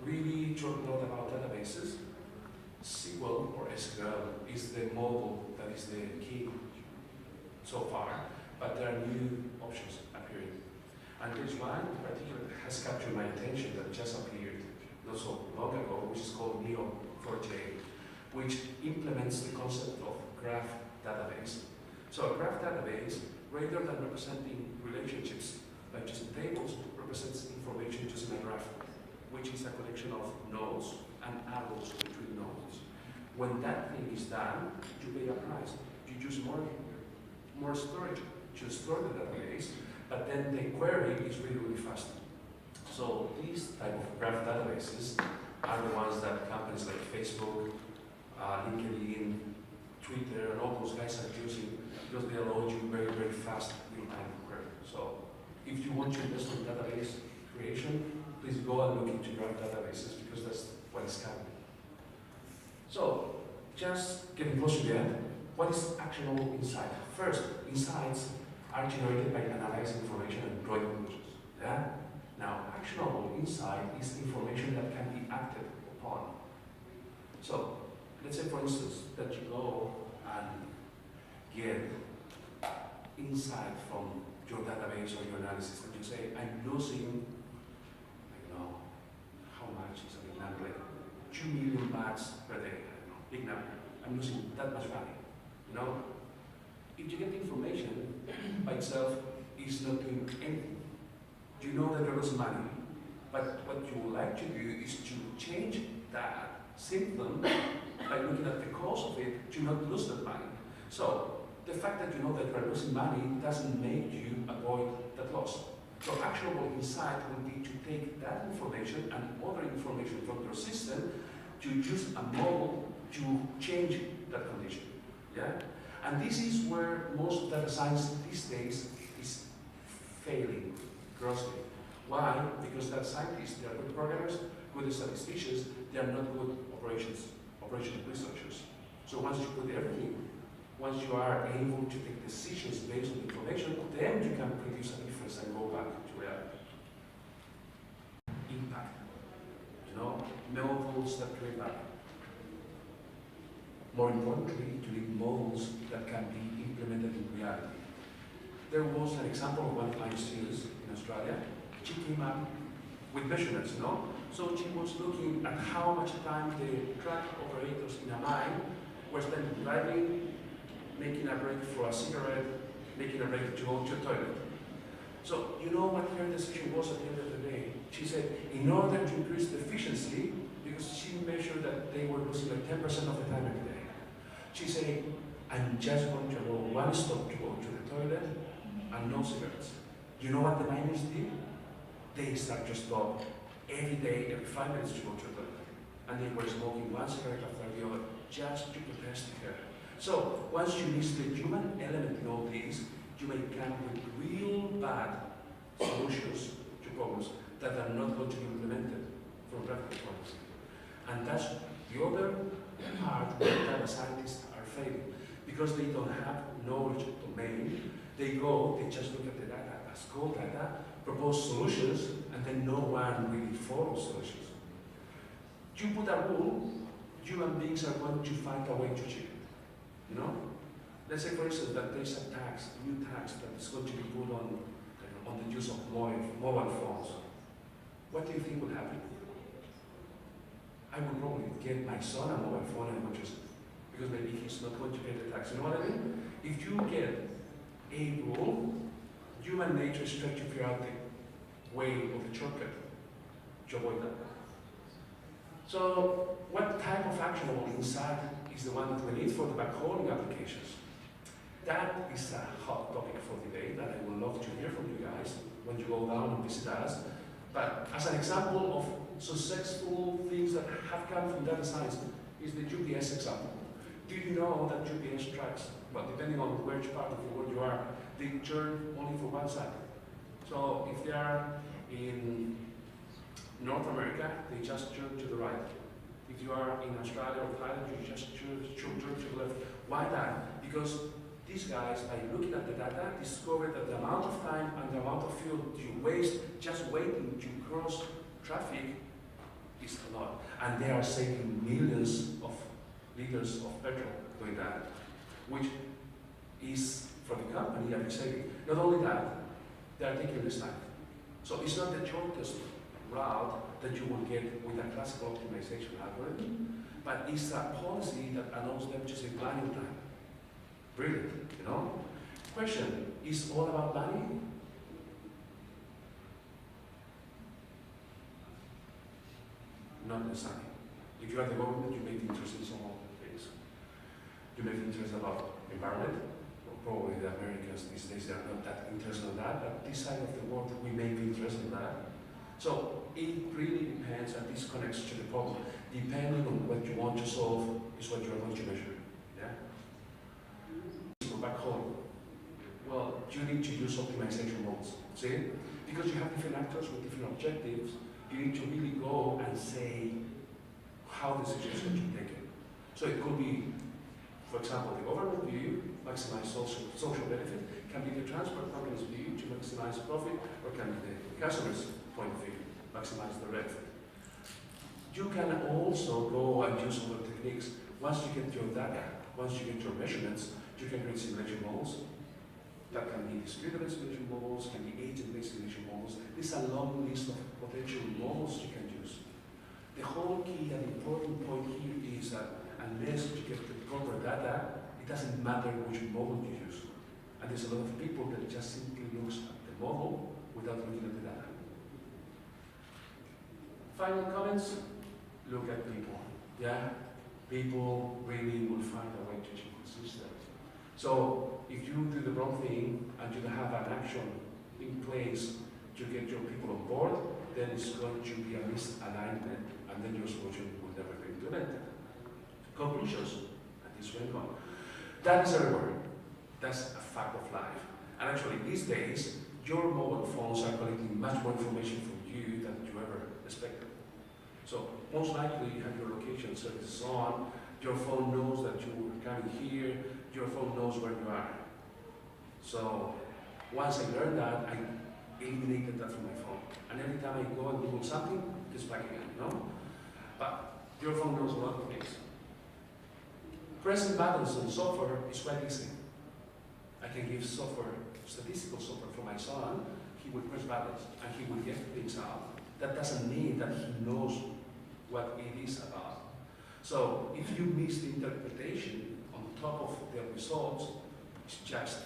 Really talk a lot about databases. SQL or SQL is the mobile that is the key so far, but there are new options appearing. And there's one in particular that has captured my attention that just appeared not so long ago, which is called Neo4j, which implements the concept of graph database. So a graph database, rather than representing relationships like just tables, represents information just in a graph, which is a collection of nodes and arrows between nodes. When that thing is done, you pay a price. You use more storage to store the database, but then the query is really, really fast. So these type of graph databases are the ones that companies like Facebook, LinkedIn, Twitter, and all those guys are using because they allow you very, very fast real-time query. So if you want to invest in database creation, please go and look into graph databases because that's what is coming. So just getting close to the end, what is actionable insight? First, insights are generated by analyzing information and drawing conclusions. Yeah? Now, actionable insight is information that can be acted upon. So, let's say for instance that you go and get insight from your database or your analysis and you say, I'm losing, I don't know, how much is an example, like 2 million bahts per day. Big number. I'm losing that much money. You know? If you get the information by itself is not doing anything. You know that you're losing money, but what you would like to do is to change that symptom by looking at the cause of it to not lose that money. So the fact that you know that you're losing money doesn't make you avoid that loss. So actionable insight would be to take that information and other information from your system to use a model to change that condition. Yeah? And this is where most data science these days is failing grossly. Why? Because data scientists, they are good programmers, good statisticians, they are not good operational researchers. So once you put everything, once you are able to take decisions based on information, then you can produce a difference and go back to reality. Impact. You know, models that create value. More importantly, to need models that can be implemented in reality. There was an example of one of my students in Australia. She came up with measurements, you know? So she was looking at how much time the truck operators in a mine were spending driving, making a break for a cigarette, making a break to go to the toilet. So you know what her decision was at the end of the day? She said, in order to increase the efficiency, because she measured that they were losing like 10% of the time every day. She said, I'm just going to go one stop to go to the toilet and no cigarettes. You know what the miners did? They start to stop every day, every 5 minutes to go to the toilet. And they were smoking one cigarette after the other just to protest the air. So once you miss the human element in all these, you may come with real bad solutions to problems that are not going to be implemented from practical point of view. And that's the other part where data scientists are failing, because they don't have knowledge domain. They just look at the data as score data, propose solutions, and then no one really follows solutions. You put a rule, human beings are going to find a way to cheat it. You know? Let's say, for instance, that there's a tax, a new tax that is going to be put on the use of mobile phones. What do you think would happen? I would probably get my son a mobile phone and would use it, because maybe he's not going to pay the tax. You know what I mean? If you get a rule, human nature is trying to figure out the way of the shortcut to avoid that. So, what type of actionable insight is the one that we need for the backhauling applications? That is a hot topic for debate that I would love to hear from you guys when you go down and visit us. But as an example of successful things that have come from data science is the GPS example. Do you know that GPS tracks, well, depending on which part of the world you are, they turn only for one side. So if they are in North America, they just turn to the right. If you are in Australia or Thailand, you just turn to the left. Why that? Because these guys, by looking at the data, discovered that the amount of time and the amount of fuel you waste just waiting to cross traffic is a lot. And they are saving millions of liters of petrol doing that, which is, for the company, a big saving. Not only that, they are taking this time. So it's not the shortest route that you will get with a classical optimization algorithm, but it's a policy that allows them to save planning time. Brilliant, you know? Question, is all about money? Not necessarily. If you are the government, you may be interested in some other things. You may be interested about environment. Probably the Americans these days, they are not that interested in that, but this side of the world, we may be interested in that. So it really depends, and this connects to the problem. Depending on what you want to solve is what you are going to measure. Yeah? So back home, well, you need to use optimization modes. See? Because you have different actors with different objectives, you need to really go and say how the decisions are to be taken. So it could be, for example, the government view, maximize social benefit, can be the transport company's view to maximize profit, or can be the customer's point of view, maximize the benefit. You can also go and use other techniques. Once you get your data, once you get your measurements, you can create simulation models. That can be distributed simulation models, can be agent-based simulation models. There's a long list of potential models you can use. The whole key and important point here is that unless you get the proper data, it doesn't matter which model you use. And there's a lot of people that just simply looks at the model without looking at the data. Final comments? Look at people. Yeah? People really will find a way to change the system. So if you do the wrong thing and you don't have an action in place to get your people on board, then it's going to be a misalignment, and then your solution will never be implemented. Conclusions, and this went on. That is everywhere. That's a fact of life. And actually, these days, your mobile phones are collecting much more information from you than you ever expected. So most likely you have your location services on, your phone knows that you are coming here, your phone knows where you are. So once I learned that, I eliminated that from my phone. And every time I go and Google something, it's back again, you know? But your phone knows a lot of things. Pressing buttons on software is quite easy. I can give software, statistical software for my son, he would press buttons and he would get things out. That doesn't mean that he knows what it is about. So if you miss the interpretation on top of the results, it's just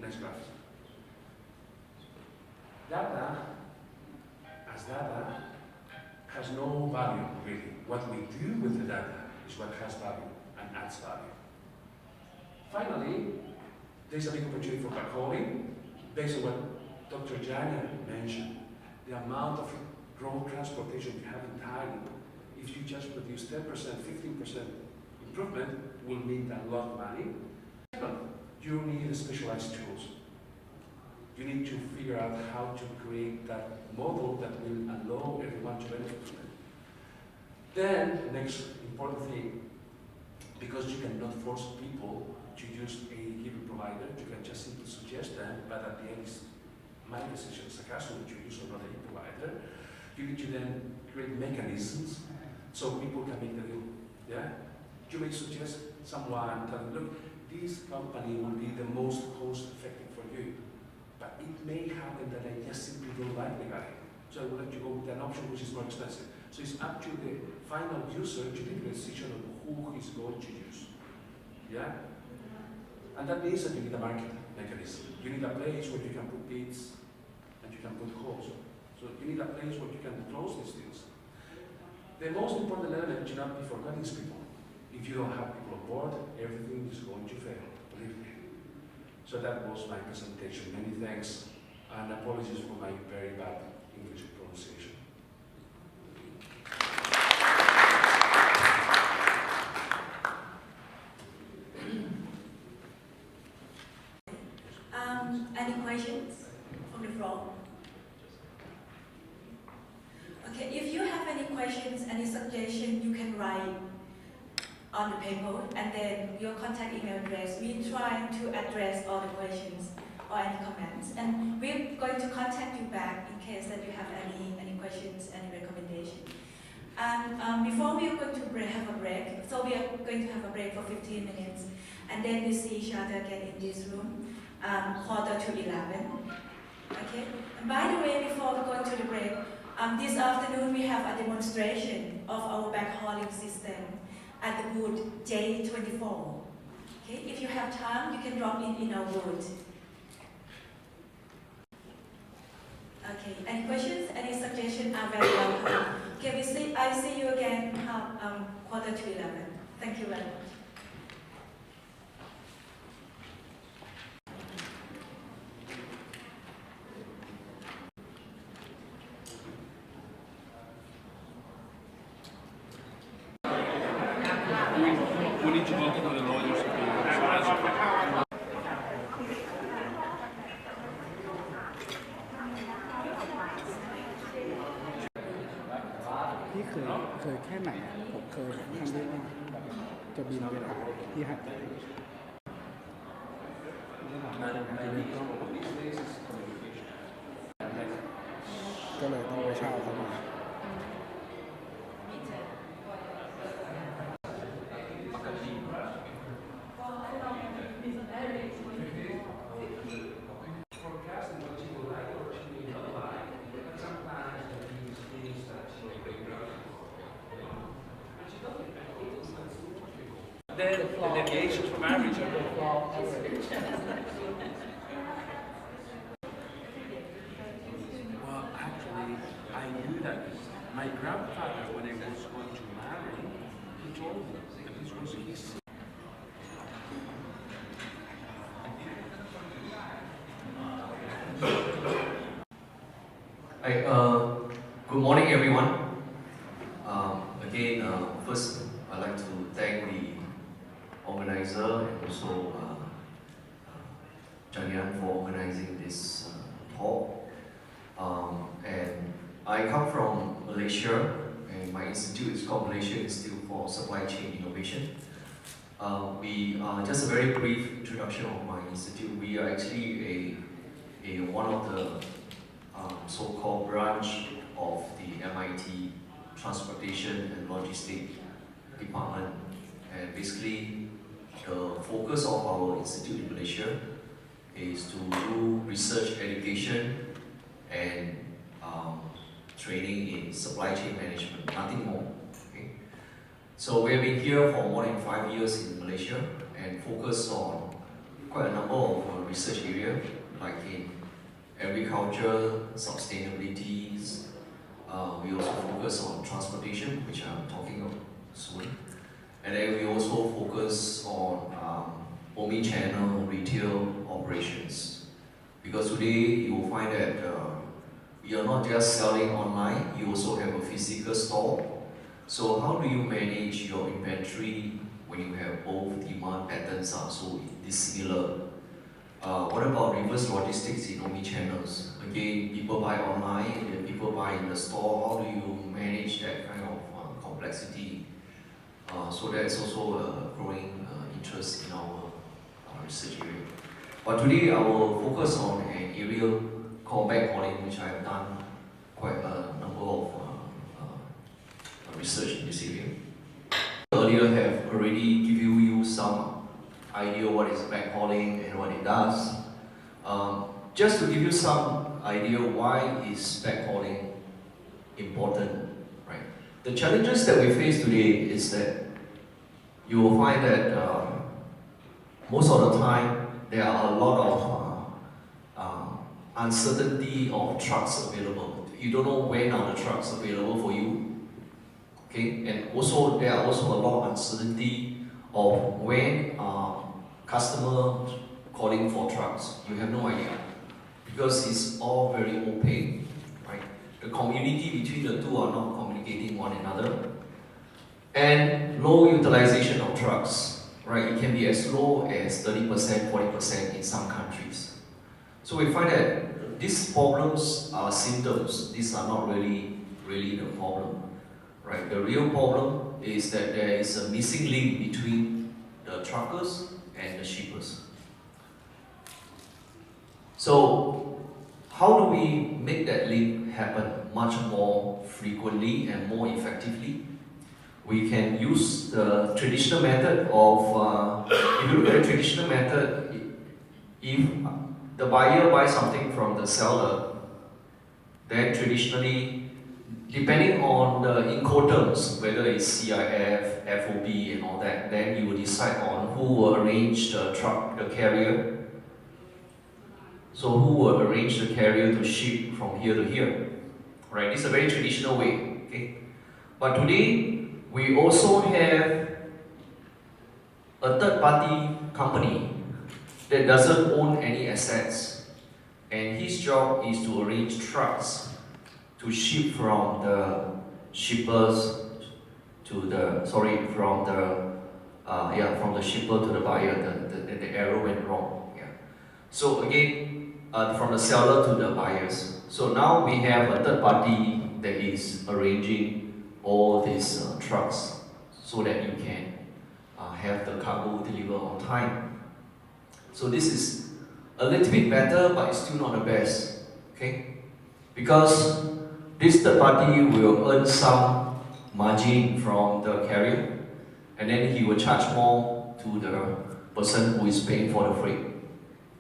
next graph. Data, as data, has no value really. What we do with the data is what has value and adds value. Finally, there's a big opportunity for backhauling based on what Dr. Janya mentioned. The amount of road transportation you have in Thailand, if you just produce 10%, 15% improvement, will mean a lot of money. Second, you need specialized tools. You need to figure out how to create that model that will allow everyone to benefit from it. Then, next important thing, because you cannot force people to use a given provider, you can just simply suggest them, but at the end it's my decision as a customer to use another provider. You need to then create mechanisms so people can make the deal. Yeah? You may suggest someone, tell them, look, this company will be the most cost effective for you. But it may happen that I just simply don't like the guy. So I will let you go with an option which is more expensive. So it's up to the final user to make the decision of who he's going to use. Yeah? And that means that you need a market mechanism. You need a place where you can put bids and you can put calls. So you need a place where you can close these deals. The most important element you not be forgetting is people. If you don't have people on board, everything is going to fail, believe me. So that was my presentation. Many thanks and apologies for my very bad English pronunciation. Any questions from the floor? Okay, if you have any questions, any suggestions, you can write on the paper and then your contact email address. We try to address all the questions or any comments, and we're going to contact you back in case that you have any questions, any recommendation. And before we are going to have a break, so we are going to have a break for 15 minutes, and then we see each other again in this room, 11:15. Okay. And by the way, before we go to the break, this afternoon we have a demonstration of our backhauling system at the booth J24. Okay. If you have time, you can drop in our booth. Okay. Any questions? Any suggestions are very welcome. Okay. I see you again 11:15. Thank you very much. We need to go to the lawyers. พี่เคยแค่ไหนอ่ะผมเคยครั้งแรกแบบจะบินไปหาที่หาดใหญ่แล้วผมไม่เคยหาที่เล่นก็เลยต้องไปเช่าเขามา The deviations from average are Well, actually, I knew that. My grandfather, when I was going to marry, he told me that this was his. Hi, good morning, everyone. Again, first, I'd like to thank the organizer and also Janian for organizing this talk. And I come from Malaysia, and my institute is called Malaysia Institute for Supply Chain Innovation. We just a very brief introduction of my institute. We are actually one of the so-called branch of the MIT Transportation and Logistics Department. And basically, the focus of our institute in Malaysia is to do research, education, and training in supply chain management, nothing more. Okay? So we have been here for more than 5 years in Malaysia and focus on quite a number of research areas, like in agriculture, sustainability. We also focus on transportation, which I'm talking about soon. And then we also focus on omni-channel retail operations. Because today you will find that you are not just selling online, you also have a physical store. So how do you manage your inventory when you have both demand patterns are so dissimilar? What about reverse logistics in omni-channels? Again, people buy online, then people buy in the store. How do you manage that kind of complexity? So that's also a growing interest in our research area. But today I will focus on an area called earlier have already given you some idea what is backhauling and what it does. Just to give you some idea why is backhauling important, right? The challenges that we face today is that you will find that most of the time there are a lot of uncertainty of trucks available. You don't know when are the trucks available for you. Okay, and also there are also a lot of uncertainty of when customers calling for trucks. You have no idea because it's all very opaque, right? The community between the two are not communicating one another, and low utilization of trucks, right? It can be as low as 30%, 40% in some countries. So we find that these problems are symptoms. These are not really the problem. Right. The real problem is that there is a missing link between the truckers and the shippers. So, how do we make that link happen much more frequently and more effectively? We can use the traditional method of, if you look at the traditional method, if the buyer buys something from the seller, then traditionally, depending on the Incoterms, whether it's CIF, FOB and all that, then you will decide on who will arrange the truck, the carrier. So who will arrange the carrier to ship from here to here, right? It's a very traditional way, okay? But today, we also have a third-party company that doesn't own any assets, and his job is to arrange trucks to ship from the shippers to the, from the shipper to the buyer. The arrow went wrong. Yeah. So again, from the seller to the buyers. So now we have a third party that is arranging all these trucks so that you can have the cargo delivered on time. So this is a little bit better, but it's still not the best. Okay, because this third party will earn some margin from the carrier, and then he will charge more to the person who is paying for the freight.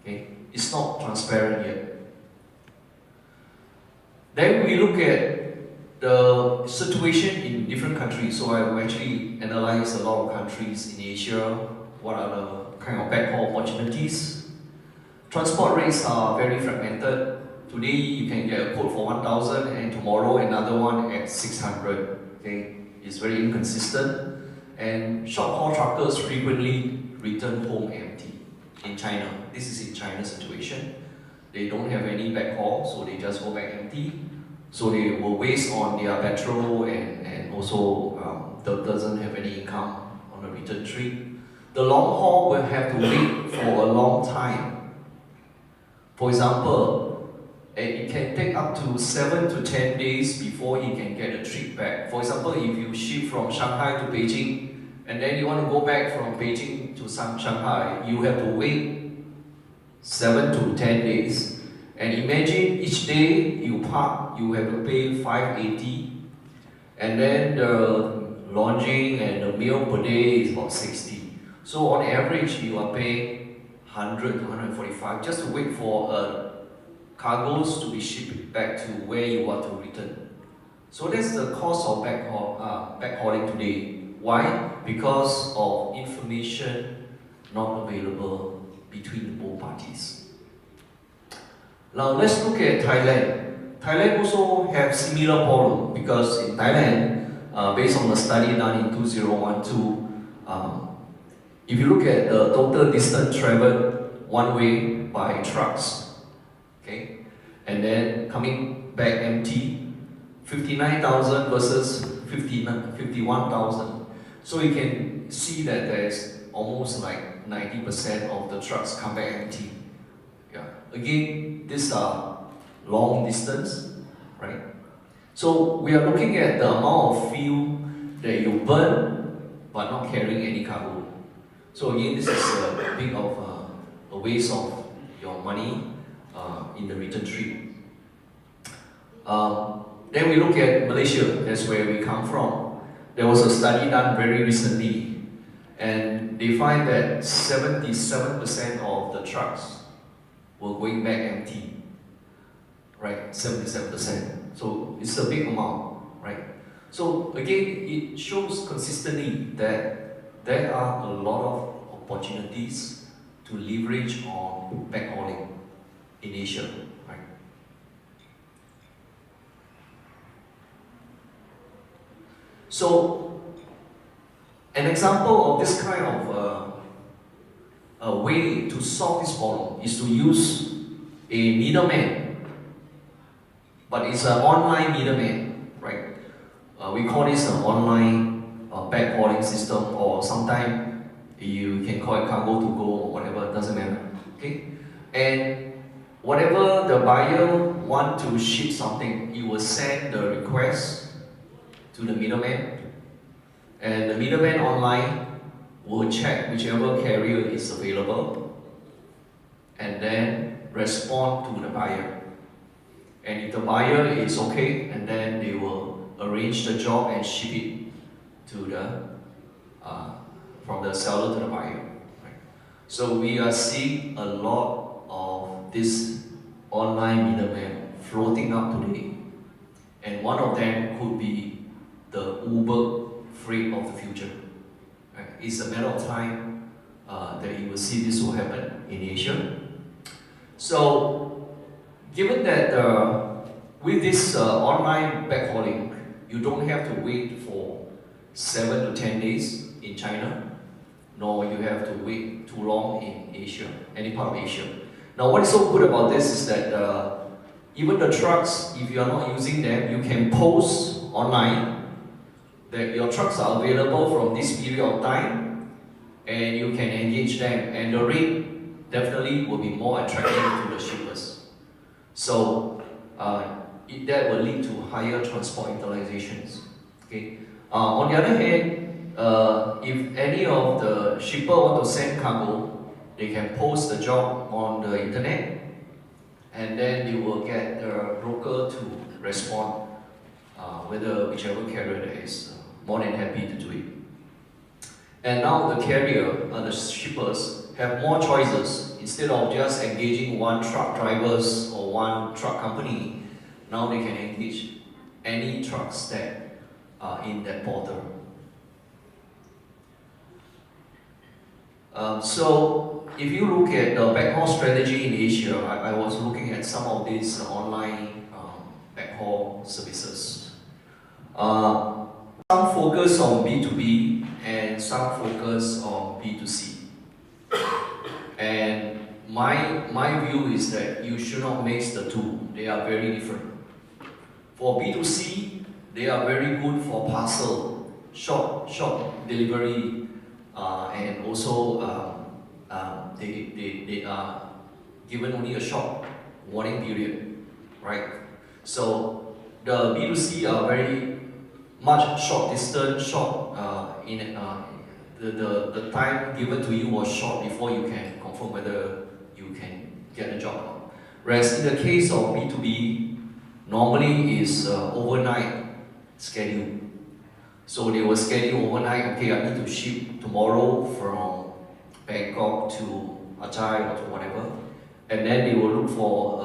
Okay, it's not transparent yet. Then we look at the situation in different countries. So I've actually analyzed a lot of countries in Asia. What are the kind of backhaul opportunities? Transport rates are very fragmented. Today you can get a quote for 1,000 and tomorrow another one at 600. Okay, it's very inconsistent. And short haul truckers frequently return home empty in China. This is in China's situation. They don't have any backhaul, so they just go back empty. So they will waste on their petrol and also doesn't have any income on a return trip. The long haul will have to wait for a long time. For example, it can take up to 7 to 10 days before he can get a trip back. For example, if you ship from Shanghai to Beijing, and then you want to go back from Beijing to Shanghai, you have to wait 7 to 10 days. And imagine each day you park, you have to pay 580, and then the lodging and the meal per day is about 60. So on average, you are paying 100 to 145 just to wait for cargoes to be shipped back to where you want to return. So that's the cost of backhauling today. Why? Because of information not available between both parties. Now let's look at Thailand. Thailand also have similar problem because in Thailand, based on the study done in 2012, if you look at the total distance traveled one way by trucks, okay, and then coming back empty, 59,000 versus 51,000. So you can see that there's almost like 90% of the trucks come back empty. Yeah. Again, these are long distance, right? So we are looking at the amount of fuel that you burn but not carrying any cargo. So again, this is a bit of a waste of your money in the return trip. Then we look at Malaysia, that's where we come from. there was a study done very recently, and they find that 77% of the trucks were going back empty, right? 77%. So it's a big amount, right? So again, it shows consistently that there are a lot of opportunities to leverage on backhauling in Asia, right? So, an example of this kind of a way to solve this problem is to use a middleman, but it's an online middleman, right? We call this an online backhauling system, or sometimes you can call it cargo to go or whatever, it doesn't matter, okay? And whatever the buyer want to ship something, you will send the request to the middleman, and the middleman online will check whichever carrier is available and then respond to the buyer. And if the buyer is okay, and then they will arrange the job and ship it to the from the seller to the buyer. Right? So we are seeing a lot of this online middleman floating up today, and one of them could be the Uber freight of the future. Right? It's a matter of time that you will see this will happen in Asia. So, given that with this online backhauling, you don't have to wait for 7 to 10 days in China, nor you have to wait too long in Asia, any part of Asia. Now, what is so good about this is that even the trucks, if you are not using them, you can post online that your trucks are available from this period of time, and you can engage them, and the rate definitely will be more attractive to the shippers. So that will lead to higher transport utilizations. Okay. On the other hand, if any of the shipper want to send cargo, they can post the job on the internet, and then they will get the broker to respond whether whichever carrier that is more than happy to do it. And now the carrier, the shippers, have more choices. Instead of just engaging one truck drivers or one truck company, now they can engage any trucks that are in that portal. So if you look at the backhaul strategy in Asia, I was looking at some of these online backhaul services. Some focus on B2B and some focus on B2C. And my view is that you should not mix the two. They are very different. For B2C, they are very good for parcel, short delivery, and also they are given only a short warning period, right? So the B2C are very much short distance, the time given to you was short before you can confirm whether you can get the job. Whereas in the case of B2B, normally is overnight schedule. So they will schedule overnight, okay, I need to ship tomorrow from Bangkok to Ajay or to whatever. And then they will look for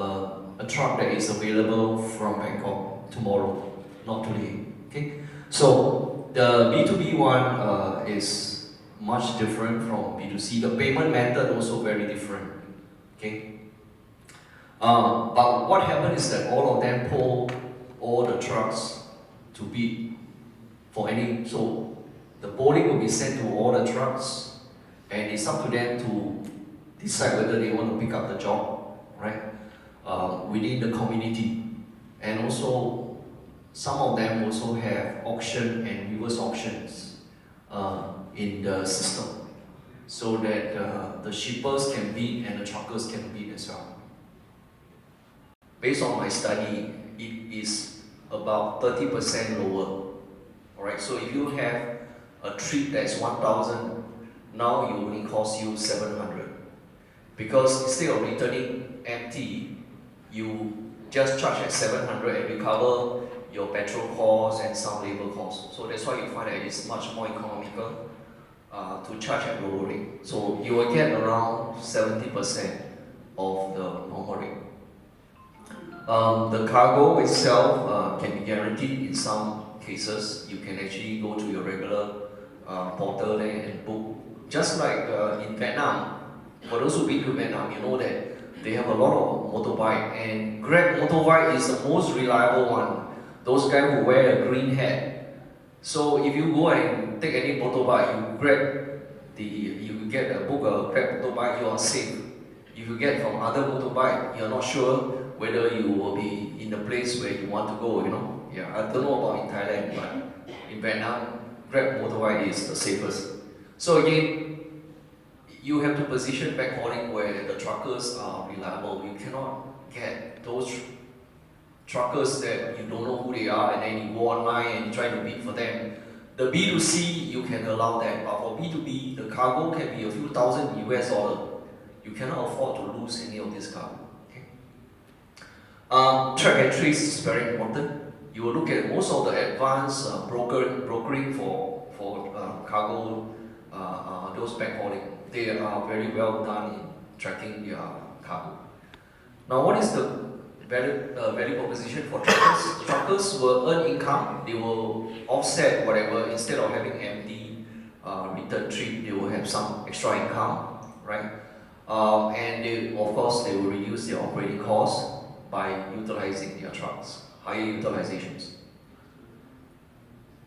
a truck that is available from Bangkok tomorrow, not today. Okay? So the B2B one is much different from B2C. The payment method also very different. Okay? But what happened is that all of them pull all the trucks to bid for any. So the polling will be sent to all the trucks, and it's up to them to decide whether they want to pick up the job, right? Within the community. And also, some of them also have auction and reverse auctions in the system, so that the shippers can bid and the truckers can bid as well. Based on my study, it is about 30% lower. Alright, so if you have a trip that's 1,000, now it only costs you 700. Because instead of returning empty, you just charge at 700 and recover your petrol costs and some labor costs. So that's why you find that it's much more economical to charge at lower rate. So you will get around 70% of the normal rate. The cargo itself can be guaranteed in some cases. You can actually go to your regular portal there and book. Just like in Vietnam, for those who've been to Vietnam, you know that they have a lot of motorbike, and Grab motorbike is the most reliable one. Those guys who wear a green hat. So if you go and take any motorbike, you get a book a Grab motorbike, you are safe. If you get from other motorbike, you're not sure whether you will be in the place where you want to go, you know. Yeah, I don't know about in Thailand, but in Vietnam, Grab motorbike is the safest. So again, you have to position backhauling where the truckers are reliable. You cannot get those truckers that you don't know who they are and then you go online and you try to bid for them. The B2C, you can allow that, but for B2B, the cargo can be a few thousand $. You cannot afford to lose any of this cargo. Okay? Track and trace is very important. You will look at most of the advanced brokering for cargo, those backhauling. They are very well done in tracking their cargo. Now, what is the value proposition for truckers? Truckers will earn income. They will offset whatever. Instead of having empty return trip, they will have some extra income, right? And of course, they will reduce their operating costs by utilizing their trucks, higher utilizations.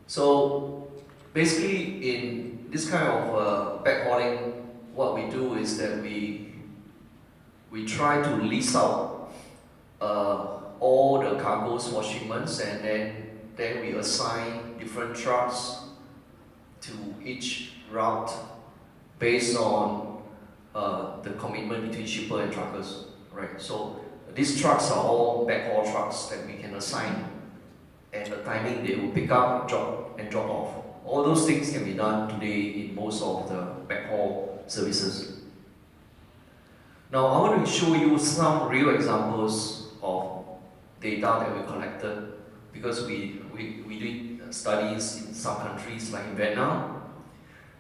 So basically, in this kind of backhauling, what we do is that we try to lease out all the cargoes for shipments, and then we assign different trucks to each route based on the commitment between shipper and truckers, right? So these trucks are all backhaul trucks that we can assign, and the timing they will pick up, drop off. All those things can be done today in most of the backhaul services. Now I want to show you some real examples of data that we collected, because we did studies in some countries like in Vietnam.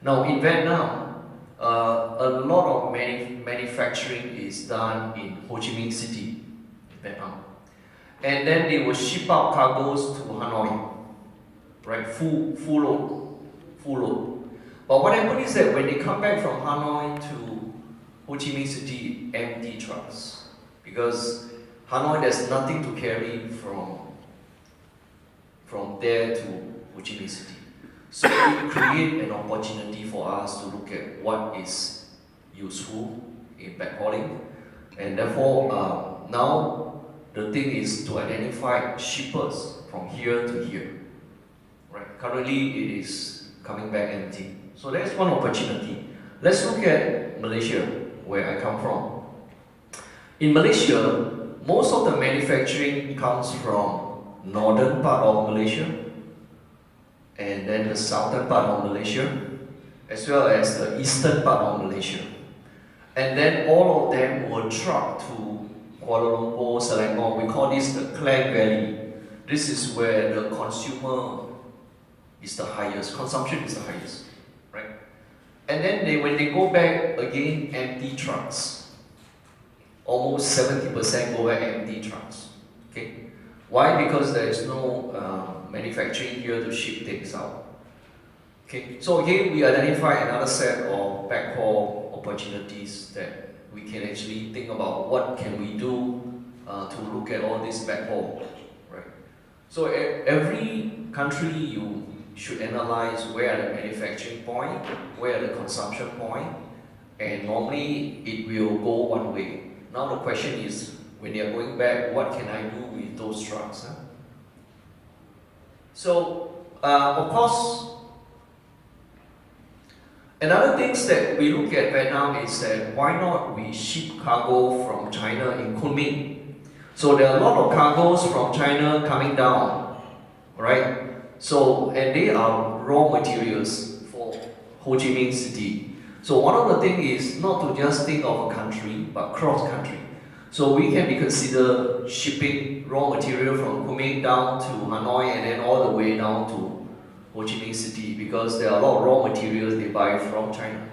Now in Vietnam, a lot of manufacturing is done in Ho Chi Minh City, in Vietnam. And then they will ship out cargoes to Hanoi, right? Full load. But what happens is that when they come back from Hanoi to Ho Chi Minh City, empty trucks, because Hanoi there's nothing to carry from there to Ho Chi Minh City. So it creates an opportunity for us to look at what is useful in backhauling, and therefore now the thing is to identify shippers from here to here. Right? Currently it is coming back empty. So that's one opportunity. Let's look at Malaysia, where I come from. In Malaysia, most of the manufacturing comes from northern part of Malaysia, and then the southern part of Malaysia, as well as the eastern part of Malaysia. And then all of them were trucked to Kuala Lumpur, Selangor. We call this the Klang Valley. This is where the consumer is the highest, consumption is the highest, right? And then when they go back again, empty trucks. Almost 70% go back empty trucks. Okay? Why? Because there is no manufacturing here to ship things out. Okay? So again, we identify another set of backhaul opportunities that we can actually think about what can we do to look at all this backhaul, right? So every country you should analyze where are the manufacturing point, where are the consumption point, and normally it will go one way. Now the question is, when they are going back, what can I do with those trucks? Huh? So, of course, another thing that we look at Vietnam is that why not we ship cargo from China in Kunming? So there are a lot of cargoes from China coming down, right? So, and they are raw materials for Ho Chi Minh City. So one of the things is not to just think of a country, but cross-country. So we can be considered shipping raw material from Kunming down to Hanoi and then all the way down to Ho Chi Minh City, because there are a lot of raw materials they buy from China.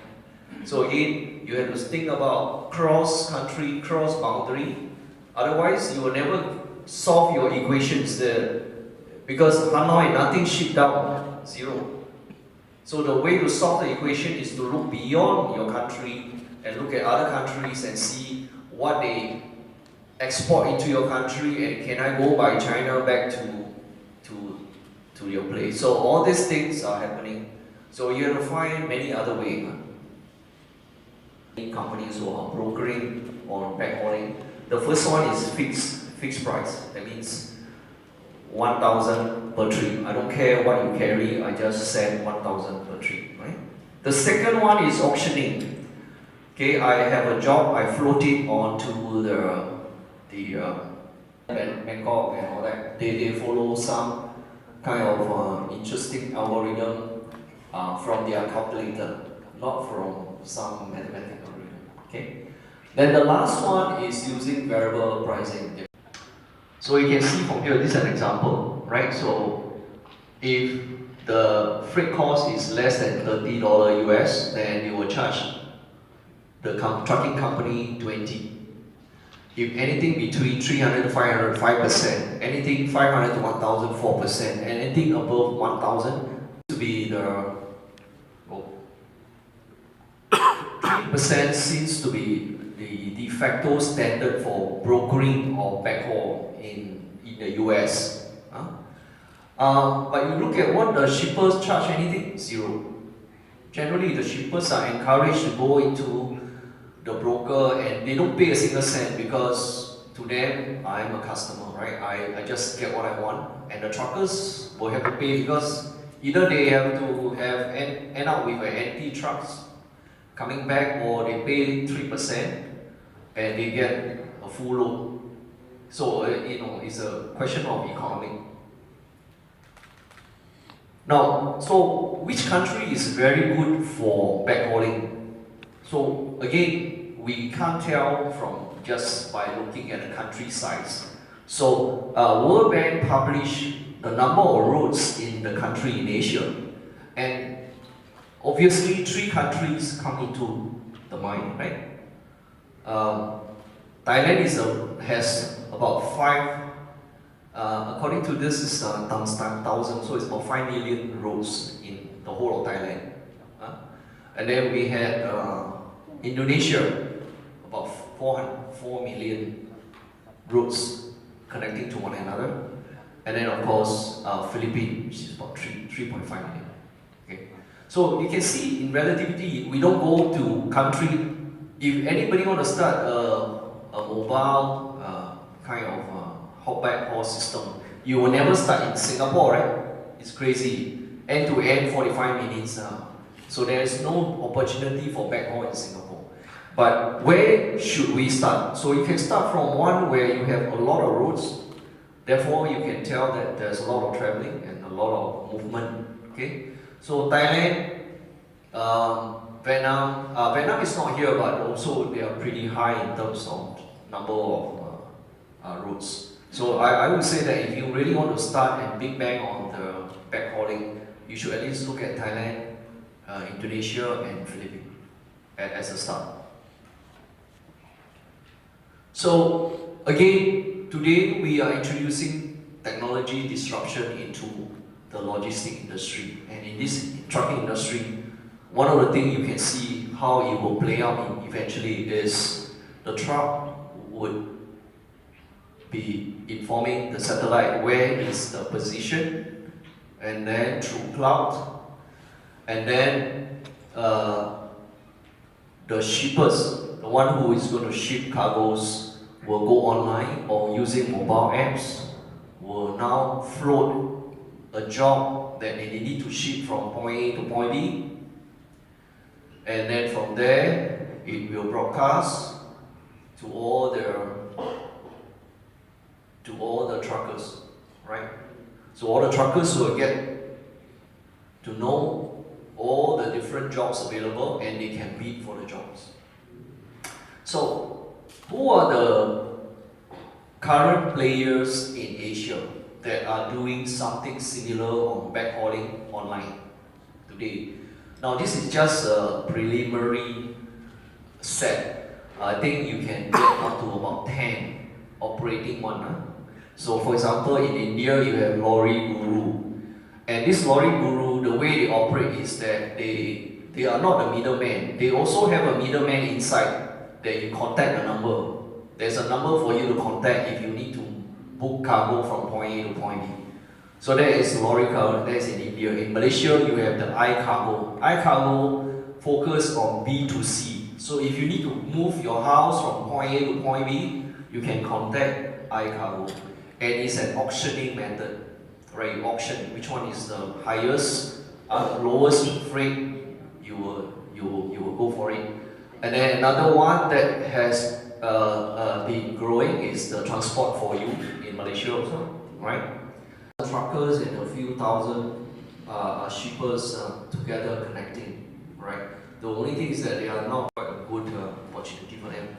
So again, you have to think about cross-country, cross-boundary. Otherwise, you will never solve your equations there. Because Hanoi, nothing shipped out, zero. So the way to solve the equation is to look beyond your country and look at other countries and see what they export into your country, and can I go by China back to your place. So all these things are happening. So you have to find many other ways. Companies who are brokering on backhauling. The first one is fixed price. That means 1,000 per trip. I don't care what you carry, I just send 1,000 per trip, right? The second one is auctioning. Okay, I have a job, I float it onto the Bangkok and all that. They follow some kind of interesting algorithm from their calculator, not from some mathematical algorithm. Okay. Then the last one is using variable pricing. So you can see from here, this is an example, right? So if the freight cost is less than $30 US, then you will charge the trucking company 20. If anything between 300 to 500, 5%, anything 500 to 1,000, 4%, and anything above 1,000 to be the 3% seems to be the de facto standard for brokering or backhaul in the US. But you look at what the shippers charge, anything? Zero. Generally, the shippers are encouraged to go into the broker and they don't pay a single cent, because to them, I'm a customer, right? I just get what I want, and the truckers will have to pay, because either they have to end up with an empty trucks coming back, or they pay 3% and they get a full load. So it's a question of economy. Now, so which country is very good for backhauling? So again, we can't tell from just by looking at the country size. So World Bank published the number of roads in the country in Asia, and obviously 3 countries come into the mind, right? Thailand has about 5. According to this, is times 1,000, so it's about 5 million roads in the whole of Thailand. And then we had Indonesia, about 4 million roads connecting to one another. And then of course, Philippines, which is about 3.5 million. Okay. So you can see in relativity, we don't go to country. If anybody want to start a mobile kind of backhaul system, you will never start in Singapore, right? It's crazy. End to end, 45 minutes. So there is no opportunity for backhaul in Singapore. But where should we start? So you can start from one where you have a lot of roads. Therefore, you can tell that there's a lot of traveling and a lot of movement. Okay. So Thailand, Vietnam. Vietnam is not here, but also they are pretty high in terms of number of roads. So I would say that if you really want to start and big bang on the backhauling, you should at least look at Thailand, Indonesia, and Philippines as a start. So again, today we are introducing technology disruption into the logistics industry, and in this trucking industry, one of the things you can see how it will play out eventually is the truck would be informing the satellite where is the position, and then through cloud, and then the shippers, the one who is going to ship cargoes, will go online or using mobile apps, will now float a job that they need to ship from point A to point B, and then from there it will broadcast to all the truckers, right? So all the truckers will get to know all the different jobs available, and they can bid for the jobs. So who are the current players in Asia that are doing something similar on backhauling online today. Now this is just a preliminary set. I think you can get up to about 10 operating one. Huh? So for example, in India you have Lorry Guru. And this Lorry Guru, the way they operate is that they are not a middleman. They also have a middleman inside that you contact the number. There's a number for you to contact if you need to book cargo from point A to point B. So that is Lorry Cargo, that is in India. In Malaysia, you have the iCargo. iCargo focus on B2C. So if you need to move your house from point A to point B, you can contact iCargo. And it's an auctioning method. Right, you auction which one is the highest, lowest freight, you will go for it. And then another one that has been growing is the transport for you in Malaysia also, right? Truckers and a few thousand shippers together connecting, right? The only thing is that they are not quite a good opportunity for them.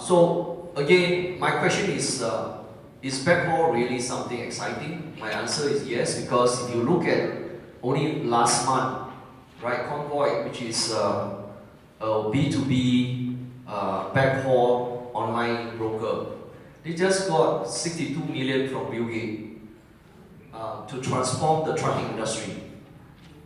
So again, my question is backhaul really something exciting? My answer is yes, because if you look at only last month, right, Convoy, which is a B2B backhaul online broker, they just got 62 million from Bill Gates to transform the trucking industry.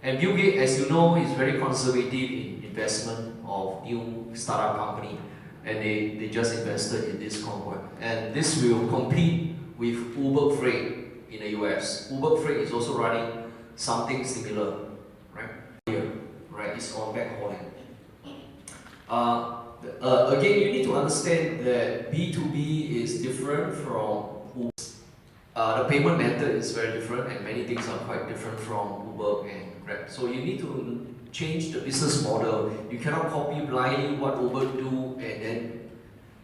And Bill Gates, as you know, is very conservative in investment of new startup company. And they just invested in this Convoy. And this will compete with Uber Freight in the US. Uber Freight is also running something similar, right? Here, right? It's on backhauling. Again, you need to understand that B2B is different from Uber. The payment method is very different, and many things are quite different from Uber and Grab. So you need to change the business model. You cannot copy blindly what Uber do and then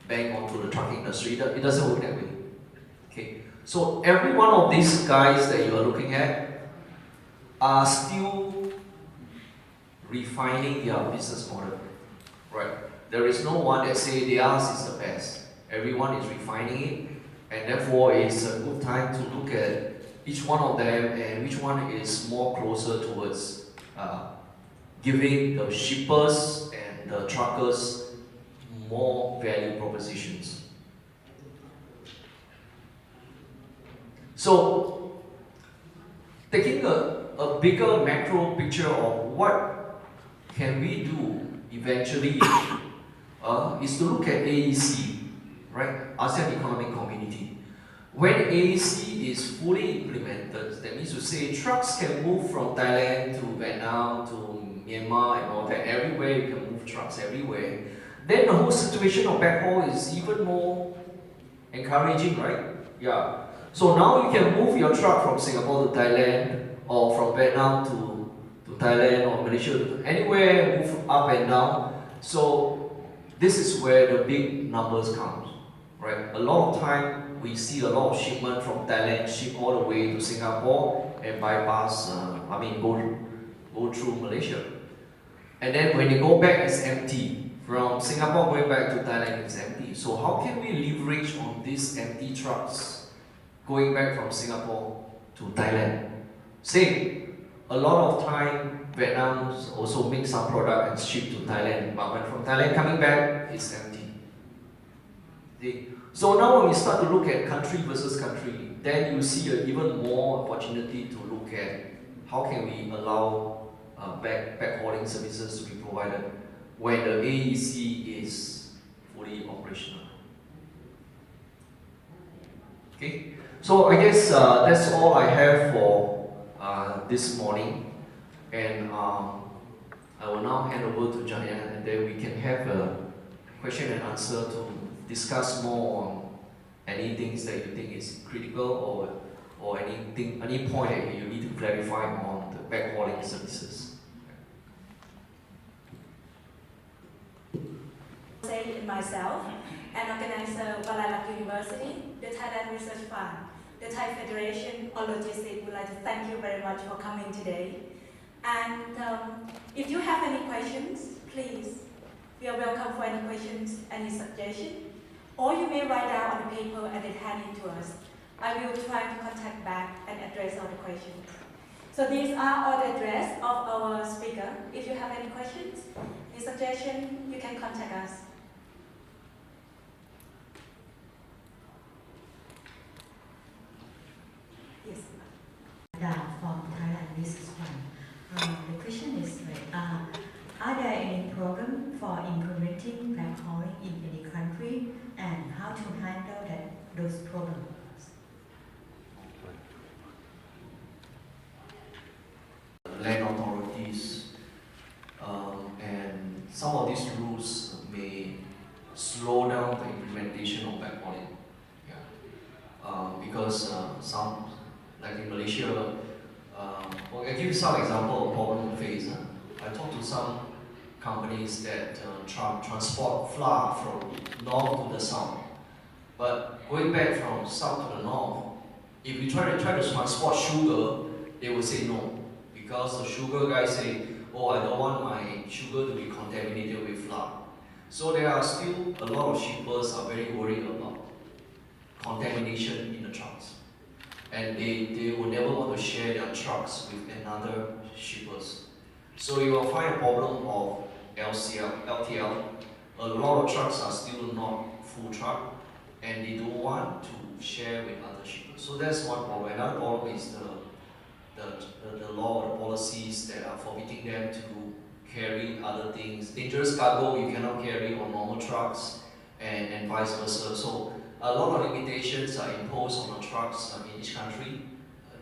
bang onto the trucking industry. It doesn't work that way. Okay. So every one of these guys that you are looking at are still refining their business model. Right. There is no one that say theirs is the best. Everyone is refining it, and therefore it's a good time to look at each one of them and which one is more closer towards giving the shippers and the truckers more value propositions. So, taking a bigger macro picture of what can we do eventually is to look at AEC, right? ASEAN Economic Community. When AEC is fully implemented, that means to say trucks can move from Thailand to Vietnam to Myanmar and all that, everywhere you can move trucks everywhere, then the whole situation of backhaul is even more encouraging, right? Yeah. So now you can move your truck from Singapore to Thailand, or from Vietnam to Thailand or Malaysia, anywhere, move up and down. So this is where the big numbers come, right? A lot of time we see a lot of shipment from Thailand ship all the way to Singapore and bypass, go through Malaysia. And then when they go back, it's empty. From Singapore going back to Thailand, it's empty. So how can we leverage on these empty trucks going back from Singapore to Thailand? Same, a lot of time Vietnam also make some product and ship to Thailand, but when from Thailand coming back, it's empty. So now when we start to look at country versus country, then you see even more opportunity to look at how can we allow backhauling services to be provided when the AEC is fully operational. Okay, so I guess that's all I have for this morning, and I will now hand over to Jayan, and then we can have a question and answer to discuss more on any things that you think is critical or any point that you need to clarify on the backhauling services. Say in myself, an organizer of Bangkok University, the Thailand Research Fund, the Thai Federation of Logistics would like to thank you very much for coming today. And if you have any questions, please, we are welcome for any questions, any suggestions. Or you may write down on the paper and then hand it to us. I will try to contact back and address all the questions. So these are all the address of our speaker. If you have any questions, any suggestion, you can contact us. Yes. From Thailand, this is one. The question is, are there any program for implementing backhauling in any country, and how to handle those problems? Land authorities, and some of these rules may slow down the implementation of backhauling. Because some, like in Malaysia, well, I give you some example of problem we face. I talked to some companies that transport flour from north to the south. But going back from south to the north, if we try to transport sugar, they will say no. Because the sugar guys say, oh, I don't want my sugar to be contaminated with flour. So there are still a lot of shippers are very worried about contamination in the trucks. And they will never want to share their trucks with another shippers. So you will find a problem of LTL. A lot of trucks are still not full truck, and they don't want to share with other shippers. So that's one problem. Another problem is the law or the policies that are forbidding them to carry other things. Dangerous cargo you cannot carry on normal trucks, and vice versa. So a lot of limitations are imposed on the trucks in each country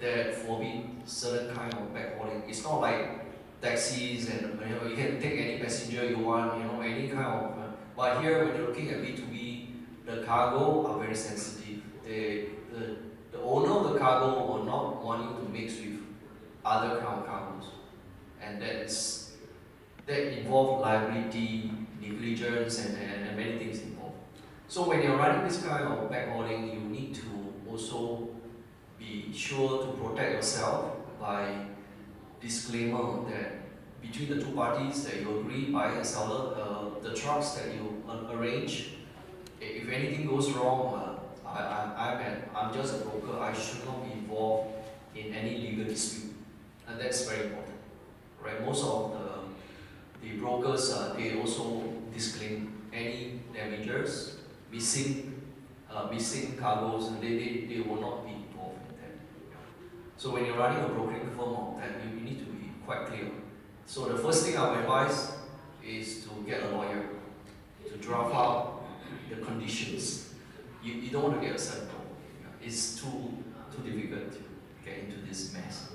that forbid certain kind of backhauling. It's not like taxis and you can take any passenger you want, any kind of. But here, when you're looking at B2B, the cargo are very sensitive. The owner of the cargo will not want you to mix with other kind of cargos, and that involve liability, negligence, and many things involved. So when you're running this kind of backhauling, you need to also be sure to protect yourself by disclaimer that between the two parties that you agree, buyer and seller, the trucks that you arrange, if anything goes wrong, I'm just a broker. I should not be involved in any legal dispute, and that's very important, right? Most of the brokers they also disclaim any damages, missing cargoes, and they will not be involved in that. So when you're running a brokering firm of that, you need to be quite clear. So the first thing I would advise is to get a lawyer to draft out the conditions. You don't want to get yourself involved. It's too difficult to get into this mess.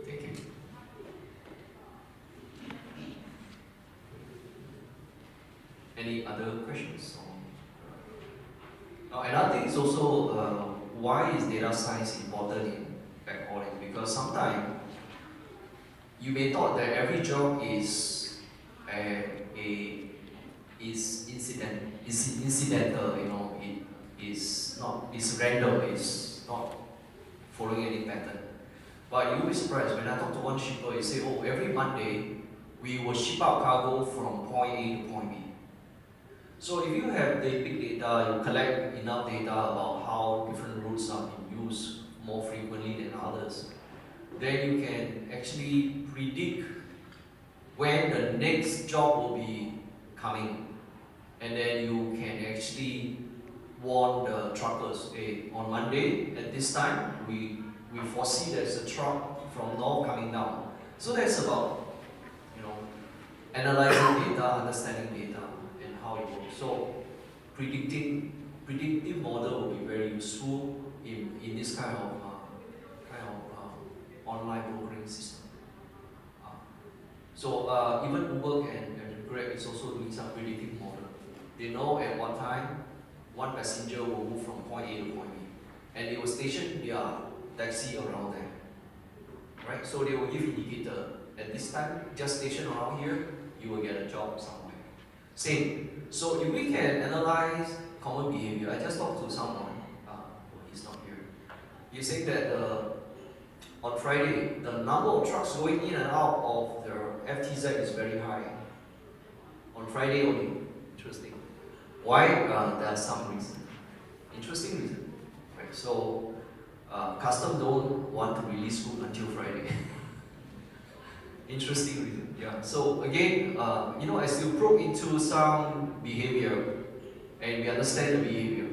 Thank you. Any other questions? Now, another thing is also why is data science important in backhauling? Because sometimes you may thought that every job is incidental. It's random. It's not following any pattern. But you'll be surprised when I talk to one shipper. He say, "Oh, every Monday we will ship out cargo from point A to point B." So if you have the big data, you collect enough data about how different routes are being used more frequently than others, then you can actually predict when the next job will be coming, and then you can actually warn the truckers, hey, on Monday at this time we foresee there's a truck from north coming down. So that's about analyzing data, understanding data, and how it works. So predictive model will be very useful in this kind of online brokering system. So even Uber and Grab is also doing some predictive model. They know at what time one passenger will move from point A to point B, and they will station their taxi around there. Right? So they will give indicator at this time, just station around here, you will get a job somewhere. Same. So if we can analyze common behavior, I just talked to someone, he's not here. He's saying that on Friday, the number of trucks going in and out of their FTZ is very high. On Friday only, interesting. Why? There are some reasons. Interesting reason. Right? So, custom don't want to release goods until Friday. Interesting reason. Yeah. So again, as you probe into some behavior and we understand the behavior,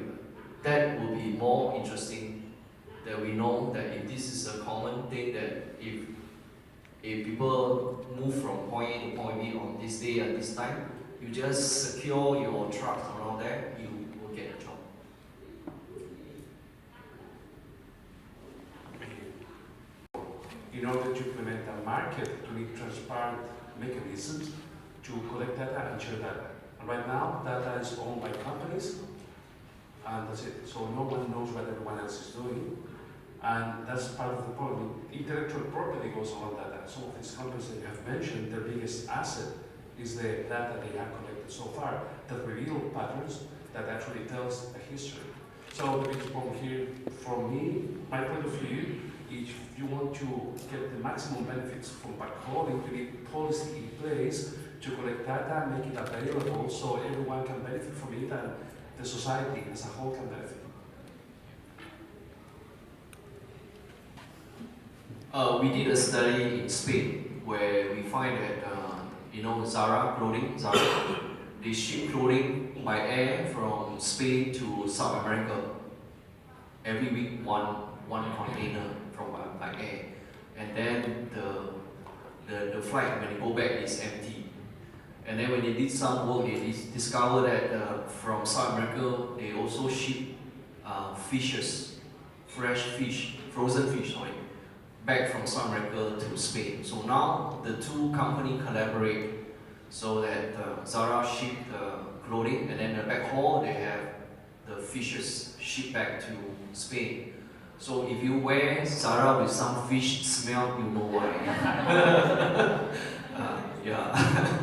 that will be more interesting. That we know that if this is a common thing, that if people move from point A to point B on this day at this time, you just secure your trucks around there, you will get a job. In order to implement a market, to need transparent mechanisms to collect data and share data. And right now, data is owned by companies, and that's it. So no one knows what everyone else is doing, and that's part of the problem. Intellectual property goes along data. Some of these companies that you have mentioned, their biggest asset is the data they have collected so far that reveal patterns that actually tells a history. So the biggest problem here, from me, my point of view, if you want to get the maximum benefits from backhauling, you need policy in place to collect data, make it available so everyone can benefit from it and the society as a whole can benefit. We did a study in Spain where we find that, Zara, they ship clothing by air from Spain to South America. Every week, one container by air. And then the flight, when they go back, is empty. And then when they did some work, they discovered that from South America, they also ship fishes, fresh fish, frozen fish, back from South America to Spain. So now the two companies collaborate so that Zara ship the clothing, and then the backhaul, they have the fishes shipped back to Spain. So if you wear Zara with some fish smell, you know why. Yeah.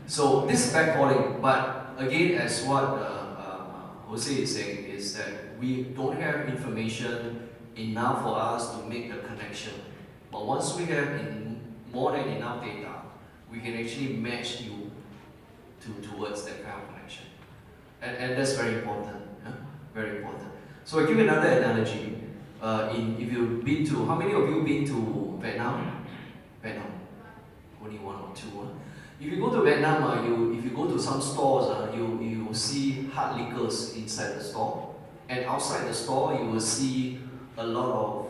So this is backhauling, but again, as what Jose is saying, is that we don't have information enough for us to make the connection. But once we have more than enough data, we can actually match you towards that kind of connection. And that's very important. Very important. So I give you another analogy. If you've been to, how many of you been to Vietnam? Vietnam. Only one or two. If you go to Vietnam, if you go to some stores, you will see hard liquors inside the store. And outside the store, you will see a lot of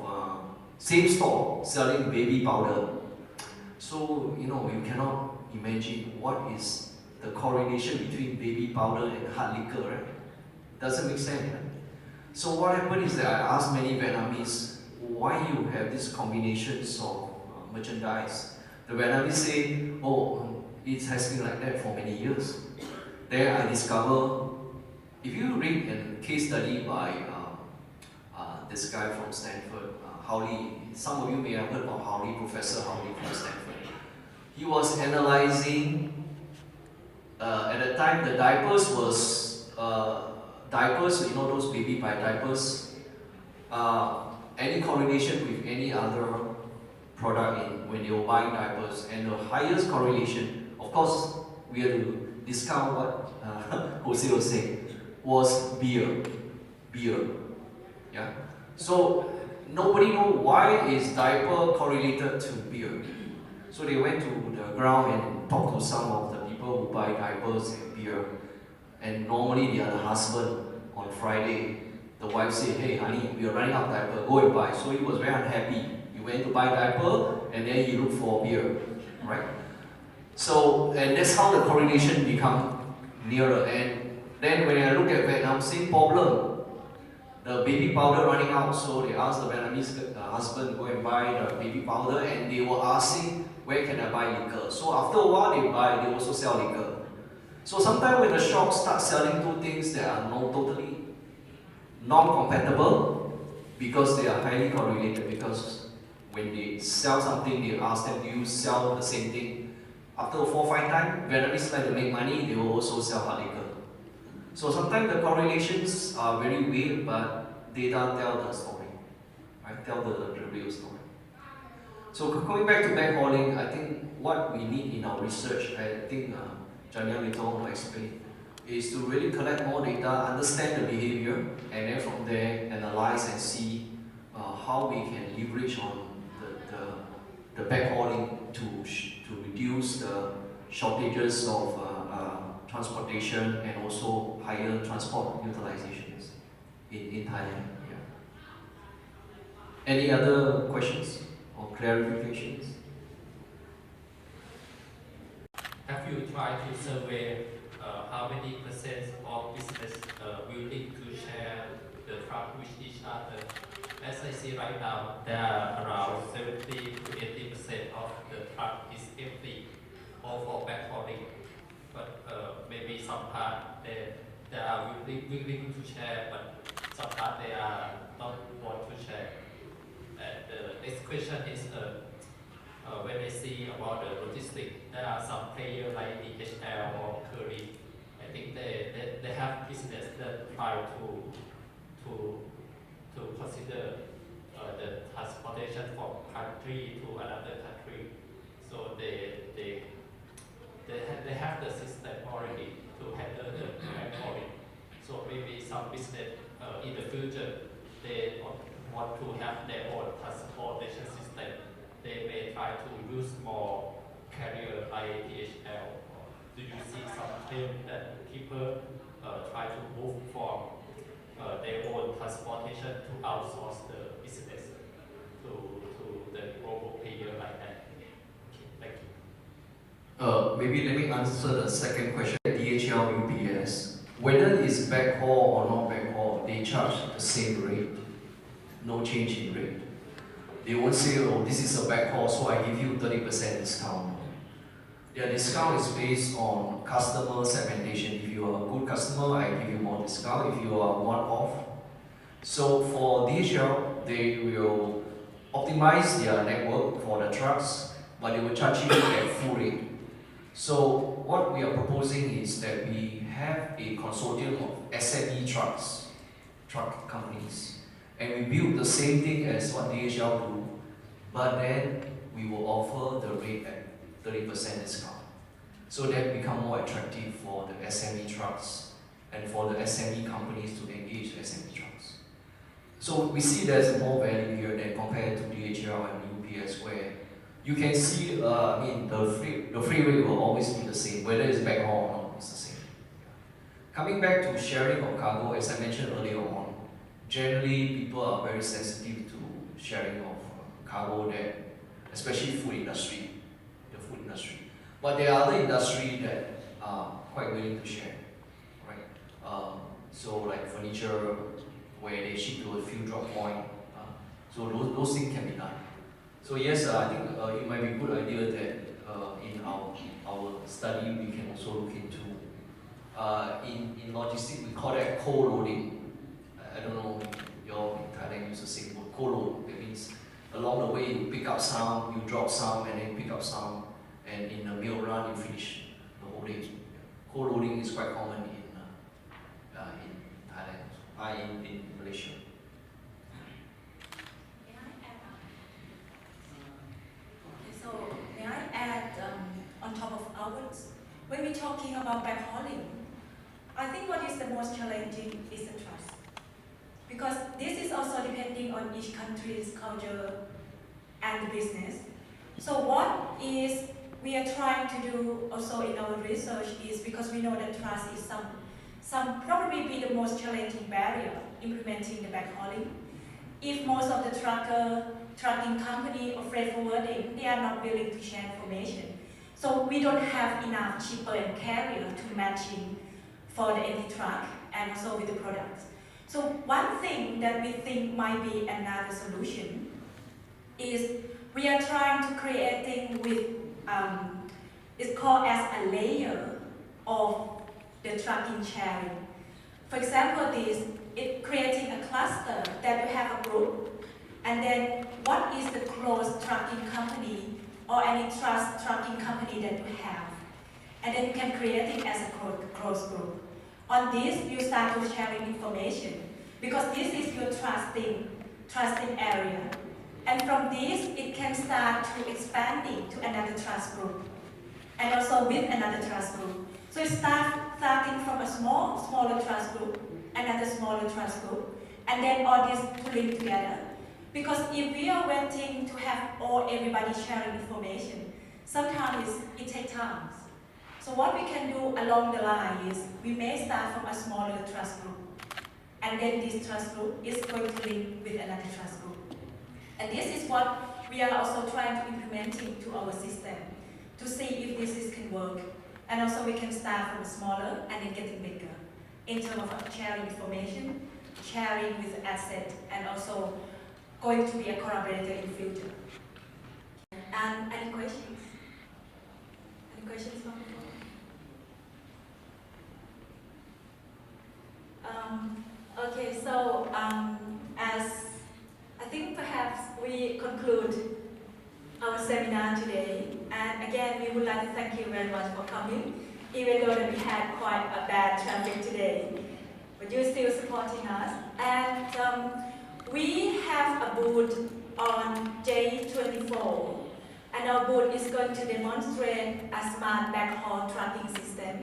same store selling baby powder. So, you cannot imagine what is the correlation between baby powder and hard liquor, right? Doesn't make sense, right? So what happened is that I asked many Vietnamese why you have these combinations of merchandise. The Vietnamese say, oh, it has been like that for many years. There I discover, if you read a case study by this guy from Stanford, Howley, some of you may have heard about Howley, Professor Howley from Stanford. He was analyzing, at the time the diapers was, those baby diapers, any correlation with any other product when they were buying diapers, and the highest correlation, of course, we have to discount what Jose was saying, was beer. Yeah. So nobody know why is diaper correlated to beer. So they went to the ground and talked to some of the people who buy diapers and beer. And normally they are the husband. On Friday, the wife said, hey honey, we are running out of diaper, go and buy. So he was very unhappy. He went to buy diaper and then he looked for beer. Right? So, and that's how the correlation become nearer. And then when I look at Vietnam, same problem. The baby powder running out, so they asked the Vietnamese husband to go and buy the baby powder, and they were asking, where can I buy liquor? So after a while they also sell liquor. So sometimes when the shops start selling two things that are totally non-compatible, because they are highly correlated, because when they sell something, they ask them, do you sell the same thing? After 4 or 5 times, Vietnamese like to make money, they will also sell hard liquor. So sometimes the correlations are very weird, but data tell the story, right? Tell the real story. So going back to backhauling, I think what we need in our research, I think Jania later on will explain. is to really collect more data, understand the behavior, and then from there analyze and see how we can leverage on the backhauling to reduce the shortages of transportation and also higher transport utilizations in Thailand. Yeah. Any other questions or clarifications? Have you tried to survey how many percent of business willing to share the truck with each other? As I see right now, there are around 70 to 80% of the truck is empty, all for backhauling. But maybe some part they are willing to share, but some part they are not want to share. And the next question is when I see about the logistics, there are some players like DHL or Curry. I think they have business that try to consider the transportation from country to another country. So they have the system already to handle the backhauling. So maybe some business in the future they want to have their own transportation system. They may try to use more carrier like DHL. Do you see some trend that people try to move from their own transportation to outsource the business to the global player like that? Okay, thank you. Maybe let me answer the second question. DHL, UPS, whether it's backhaul or not backhaul, they charge the same rate, no change in rate. They won't say, oh, this is a backhaul, so I give you 30% discount. Their discount is based on customer segmentation. If you are a good customer, I give you more discount. If you are one-off. So for DHL, they will optimize their network for the trucks, but they will charge you at full rate. So what we are proposing is that we have a consortium of SME truck companies, and we build the same thing as what DHL do, but then we will offer the rate at 30% discount. So that become more attractive for the SME trucks and for the SME companies to engage SME trucks. So we see there's more value here than compared to DHL and UPS, where you can see, the free rate will always be the same, whether it's backhaul or not, it's the same. Coming back to sharing of cargo, as I mentioned earlier on, generally people are very sensitive to sharing of cargo there, especially the food industry. But there are other industries that are quite willing to share, right? So like furniture, where they ship to a few drop point, so those things can be done. So yes, I think it might be a good idea that in our study we can also look into, in logistics we call that co-loading. I don't know if you all in Thailand use the same word, co-load. That means along the way you pick up some, you drop some, and then pick up some, and in the mail run you finish the whole day. Co-loading is quite common in Thailand, in Malaysia. So may I add on top of ours, when we're talking about backhauling, I think what is the most challenging is the trust. Because this is also depending on each country's culture and the business. So what is we are trying to do also in our research is, because we know that trust is some probably be the most challenging barrier implementing the backhauling. If most of the trucking company or freight forwarding, they are not willing to share information. So we don't have enough shipper and carrier to matching for the empty truck and also with the products. So one thing that we think might be another solution is we are trying to create things with, it's called as a layer of the trucking sharing. For example, it's creating a cluster that you have a group, and then what is the close trucking company or any trust trucking company that you have, and then you can create it as a close group. On this, you start to sharing information, because this is your trusting area. And from this, it can start to expanding to another trust group, and also with another trust group. So it starts starting from a smaller trust group, another smaller trust group, and then all this pulling together. Because if we are waiting to have everybody sharing information, sometimes it takes time. So what we can do along the line is we may start from a smaller trust group, and then this trust group is going to link with another trust group. And this is what we are also trying to implementing to our system to see if this can work. And also we can start from smaller and then getting bigger in terms of sharing information, sharing with assets, and also going to be a collaborator in the future. And any questions? Any questions from the floor? Okay, so as I think perhaps we conclude our seminar today, and again we would like to thank you very much for coming, even though that we had quite a bad traffic today, but you're still supporting us. And we have a booth on J24, and our booth is going to demonstrate a smart backhaul tracking system.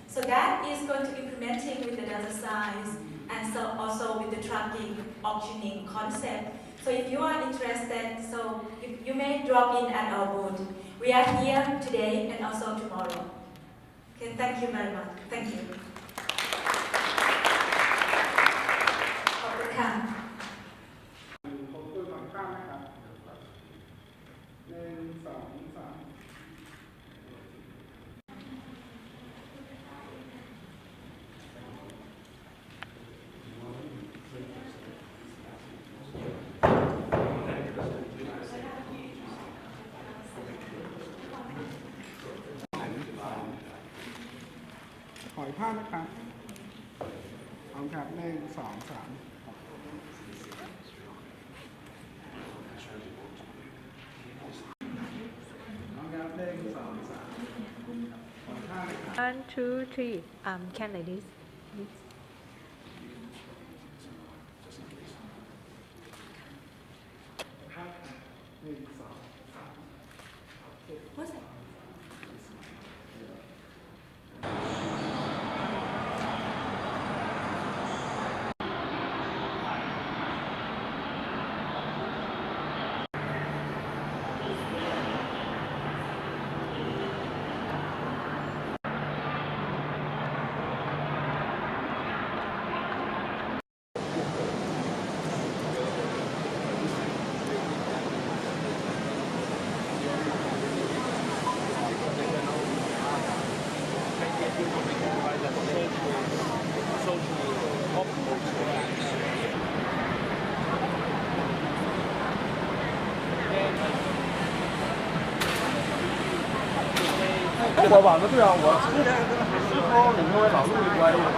So that is going to implementing with the data science and so also with the tracking auctioning concept. So if you are interested, so you may drop in at our booth. We are here today and also tomorrow. Okay, thank you very much. Thank you. ขอบคุณค่ะ ผมคุยก่อนข้ามนะครับ1 2 3 ขออีกภาพนะครับเอาครับ1 2 3 น้องครับ1 2 3 ขอภาพนะครับ 1, 2, 3. Can like this. What's that?我网的对啊，我10号领会老路的关系啊。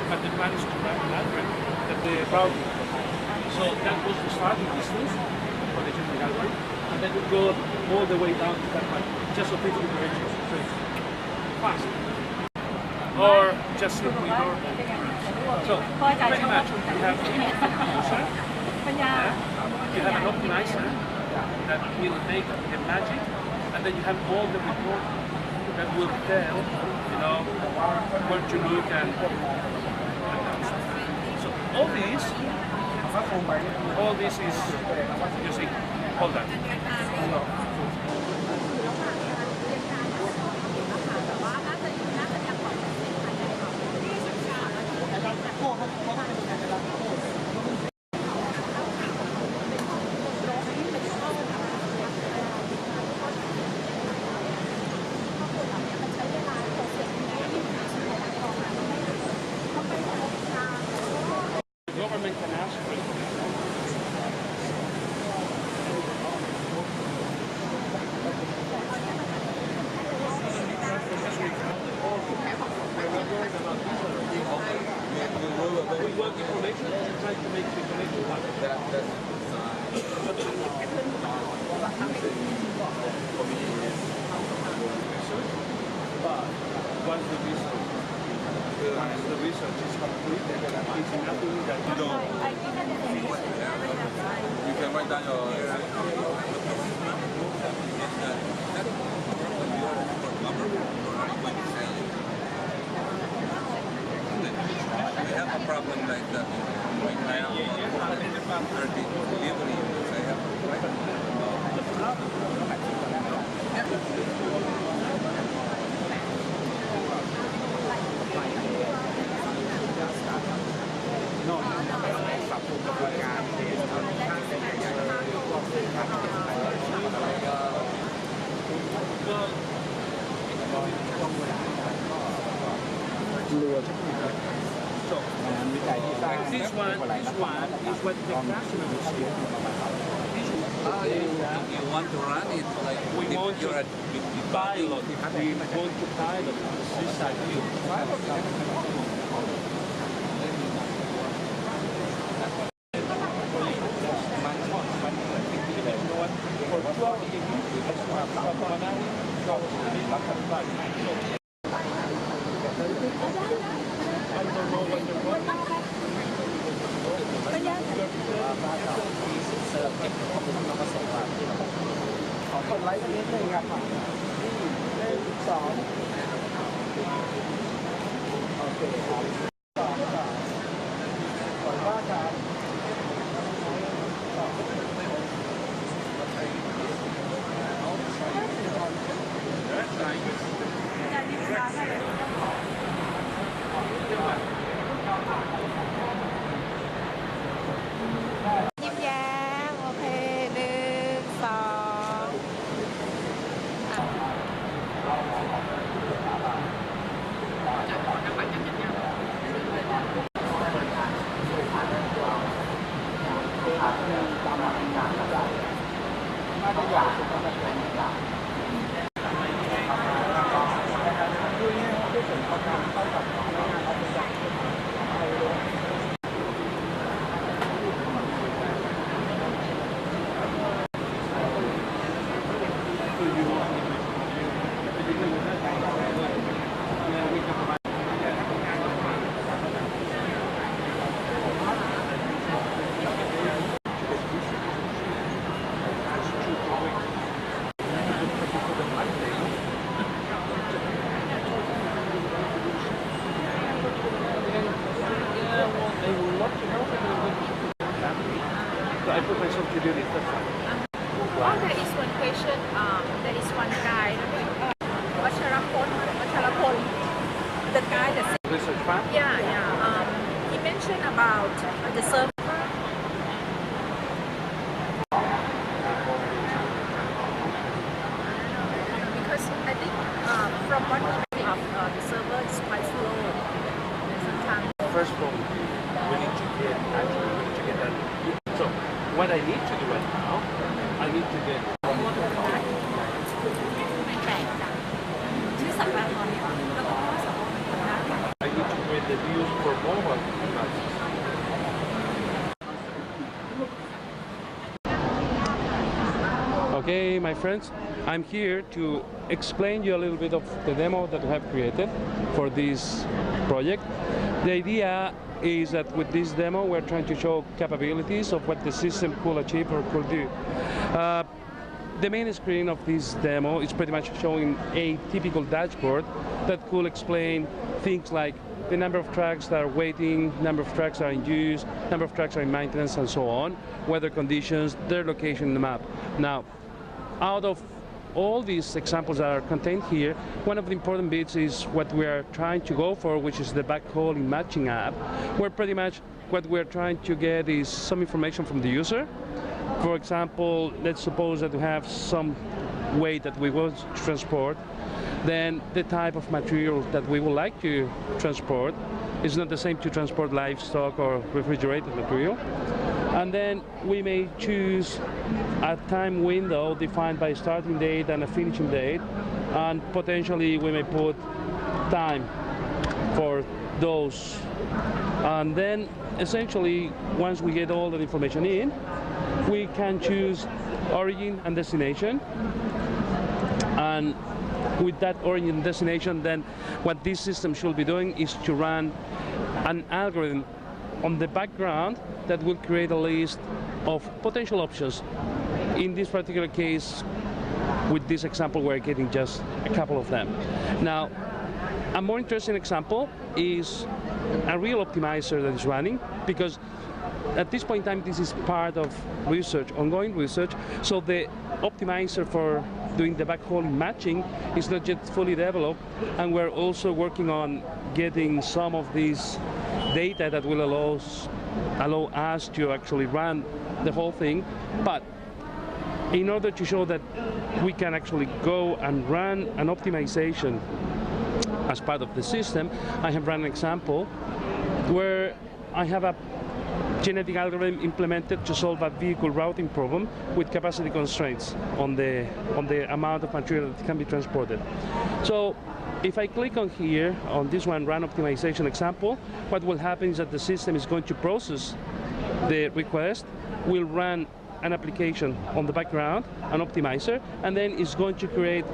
But the plan is to run another that the route. So that was the starting distance for the General Gallery, and then we go all the way down to that one, just so people can reach it. So it's fast. Or just simply normal. So pretty much you have you have an optimizer that will make the magic, and then you have all the report that will tell, you know, where to look and so all this is using all that. Government can ask for it. We work in connection, trying to make the connection happen. once the research is complete, it's nothing that you don't. You can write down your. We have a problem like that right now. 30 delivery. I have This one is what the customer will see. you want to run it like We want to pilot. We want to pilot this side view. I put myself to do this. That's fine. Oh, there is one question. There is one guy, Vacharapon, the guy that Research farm? yeah. He mentioned about the server. Because I think from what he of the server is quite slow. Sometimes. First of all, we need to get that. So, what I need to do right now, I need to get. I need to create the views for mobile devices. Okay, my friends, I'm here to explain you a little bit of the demo that we have created for this project. The idea is that with this demo we're trying to show capabilities of what the system could achieve or could do. The main screen of this demo is pretty much showing a typical dashboard that could explain things like the number of trucks that are waiting, number of trucks that are in use, number of trucks that are in maintenance, and so on, weather conditions, their location in the map. Now, out of all these examples that are contained here, one of the important bits is what we are trying to go for, which is the backhaul matching app, where pretty much what we're trying to get is some information from the user. For example, let's suppose that we have some weight that we want to transport, then the type of material that we would like to transport is not the same to transport livestock or refrigerated material. And then we may choose a time window defined by a starting date and a finishing date, and potentially we may put time for those. And then essentially, once we get all that information in, we can choose origin and destination. And with that origin destination, then what this system should be doing is to run an algorithm on the background that will create a list of potential options. In this particular case, with this example, we're getting just a couple of them. Now, a more interesting example is a real optimizer that is running, because at this point in time, this is part of research, ongoing research. So the optimizer for doing the backhaul matching is not yet fully developed, and we're also working on getting some of these data that will allow us to actually run the whole thing. But in order to show that we can actually go and run an optimization as part of the system, I have run an example where I have a genetic algorithm implemented to solve a vehicle routing problem with capacity constraints on the amount of material that can be transported. So if I click on here, on this one, run optimization example, what will happen is that the system is going to process the request, will run an application on the background, an optimizer, and then it's going to create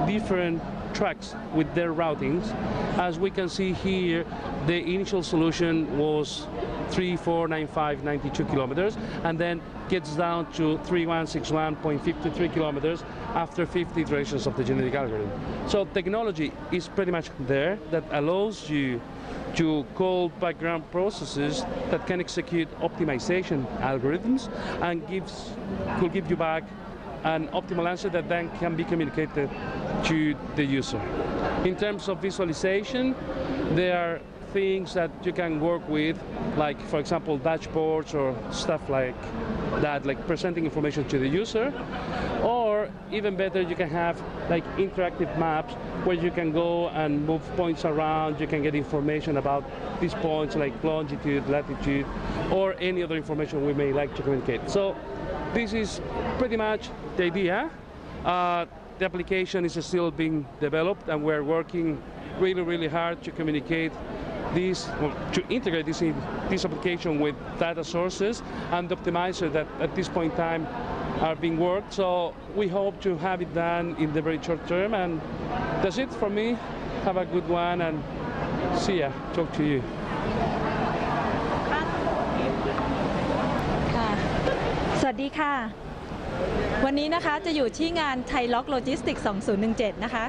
different tracks with their routings. As we can see here, the initial solution was 349592 kilometers, and then gets down to 3161.53 kilometers after 50 iterations of the genetic algorithm. So technology is pretty much there that allows you to call background processes that can execute optimization algorithms and could give you back an optimal answer that then can be communicated to the user. In terms of visualization, there are things that you can work with, like for example dashboards or stuff like that, like presenting information to the user, or even better, you can have like interactive maps where you can go and move points around. You can get information about these points like longitude, latitude, or any other information we may like to communicate. So this is pretty much the idea. The application is still being developed, and we're working really hard to communicate this, to integrate this application with data sources and the optimizer that at this point in time are being worked. So we hope to have it done in the very short term, and that's it from me. Have a good one, and see ya. Talk to you. สวัสดีค่ะวันนี้นะคะจะอยู่ที่งาน TLOG-LOGISTIX 2017 นะคะ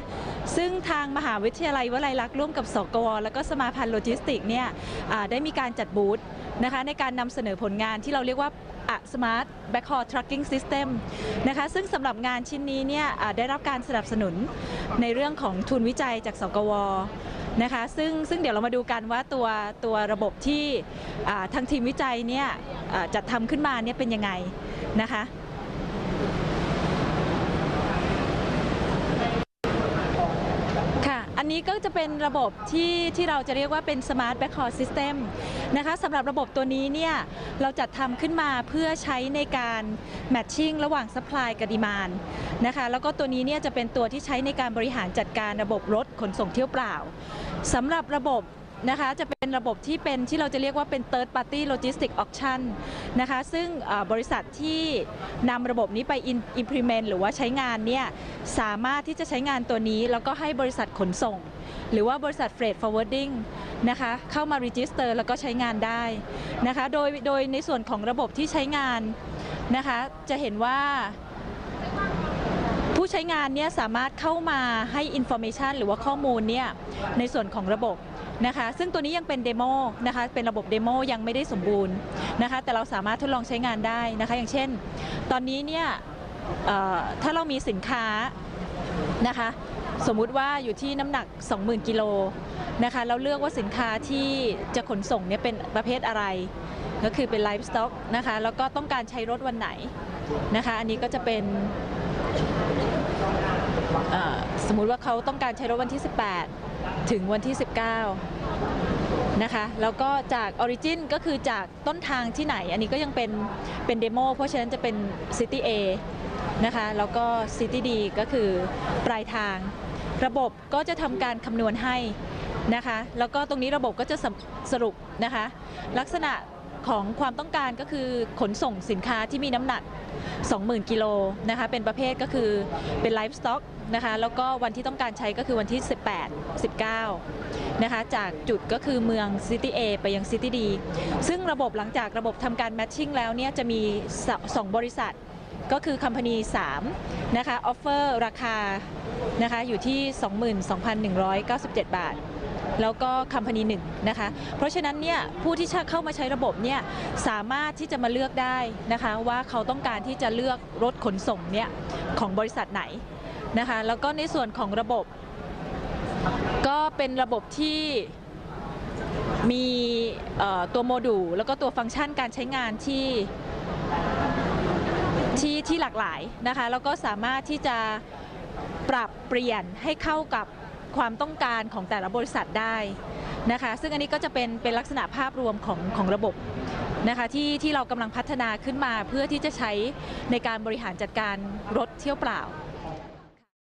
ซึ่งทางมหาวิทยาลัยวลัยลักษณ์ร่วมกับสกว.และก็สมาพันธ์โลจิสติกเนี่ยได้มีการจัดบูธนะคะในการนำเสนอผลงานที่เราเรียกว่า Smart Backhaul Tracking System นะคะซึ่งสำหรับงานชิ้นนี้เนี่ยได้รับการสนับสนุนในเรื่องของทุนวิจัยจากสกว.นะคะซึ่งเดี๋ยวเรามาดูกันว่าตัวระบบที่ทางทีมวิจัยเนี่ยจัดทำขึ้นมาเนี่ยเป็นยังไงนะคะอันนี้ก็จะเป็นระบบที่เราจะเรียกว่าเป็น Smart Backhaul System นะคะสำหรับระบบตัวนี้เนี่ยเราจัดทำขึ้นมาเพื่อใช้ในการ Matching ระหว่าง Supply กับ Demand นะคะแล้วก็ตัวนี้เนี่ยจะเป็นตัวที่ใช้ในการบริหารจัดการระบบรถขนส่งเที่ยวเปล่าสำหรับระบบนะคะจะเป็นระบบที่เราจะเรียกว่าเป็น Third Party Logistics Auction นะคะซึ่งบริษัทที่นำระบบนี้ไป implement หรือว่าใช้งานเนี่ยสามารถที่จะใช้งานตัวนี้แล้วก็ให้บริษัทขนส่งหรือว่าบริษัท Freight Forwarding นะคะเข้ามา register แล้วก็ใช้งานได้นะคะโดยในส่วนของระบบที่ใช้งานนะคะจะเห็นว่าผู้ใช้งานเนี่ยสามารถเข้ามาให้ information หรือว่าข้อมูลเนี่ยในส่วนของระบบนะคะซึ่งตัวนี้ยังเป็นเดโมนะคะเป็นระบบเดโมยังไม่ได้สมบูรณ์นะคะแต่เราสามารถทดลองใช้งานได้นะคะอย่างเช่นตอนนี้เนี่ยถ้าเรามีสินค้านะคะสมมุติว่าอยู่ที่น้ำหนัก 20,000 กิโลนะคะเราเลือกว่าสินค้าที่จะขนส่งเนี่ยเป็นประเภทอะไรก็คือเป็นไลฟ์สต็อกนะคะแล้วก็ต้องการใช้รถวันไหนนะคะอันนี้ก็จะเป็นสมมุติว่าเขาต้องการใช้รถวันที่ 18 ถึงวันที่ 19 นะคะแล้วก็จาก Origin ก็คือจากต้นทางที่ไหนอันนี้ก็ยังเป็นเดโมเพราะฉะนั้นจะเป็น City A นะคะแล้วก็ City D ก็คือปลายทางระบบก็จะทำการคำนวณให้นะคะแล้วก็ตรงนี้ระบบก็จะสรุปนะคะลักษณะ ของความต้องการก็คือขนส่งสินค้าที่มีน้ำหนัก 20,000 กิโลนะคะเป็นประเภทก็คือเป็นไลฟ์สต็อกนะคะแล้วก็วันที่ต้องการใช้ก็คือวันที่ 18-19 นะคะจากจุดก็คือเมืองซิตี้ A ไปยังซิตี้ D ซึ่งระบบหลังจากระบบทำการแมทชิ่งแล้วเนี่ยจะมี 2 บริษัทก็คือคัมพานี 3 นะคะออฟเฟอร์ราคานะคะอยู่ที่ 22,197 บาทแล้วก็คัมพานี1นะคะเพราะฉะนั้นเนี่ยผู้ที่เข้ามาใช้ระบบเนี่ยสามารถที่จะมาเลือกได้นะคะว่าเขาต้องการที่จะเลือกรถขนส่งเนี่ยของบริษัทไหนนะคะแล้วก็ในส่วนของระบบก็เป็นระบบที่มีตัวโมดูลแล้วก็ตัวฟังก์ชันการใช้งานที่หลากหลายนะคะแล้วก็สามารถที่จะปรับเปลี่ยนให้เข้ากับความต้องการของแต่ละบริษัทได้นะคะซึ่งอันนี้ก็จะเป็นลักษณะภาพรวมของระบบนะคะที่เรากำลังพัฒนาขึ้นมาเพื่อที่จะใช้ในการบริหารจัดการรถเที่ยวเปล่า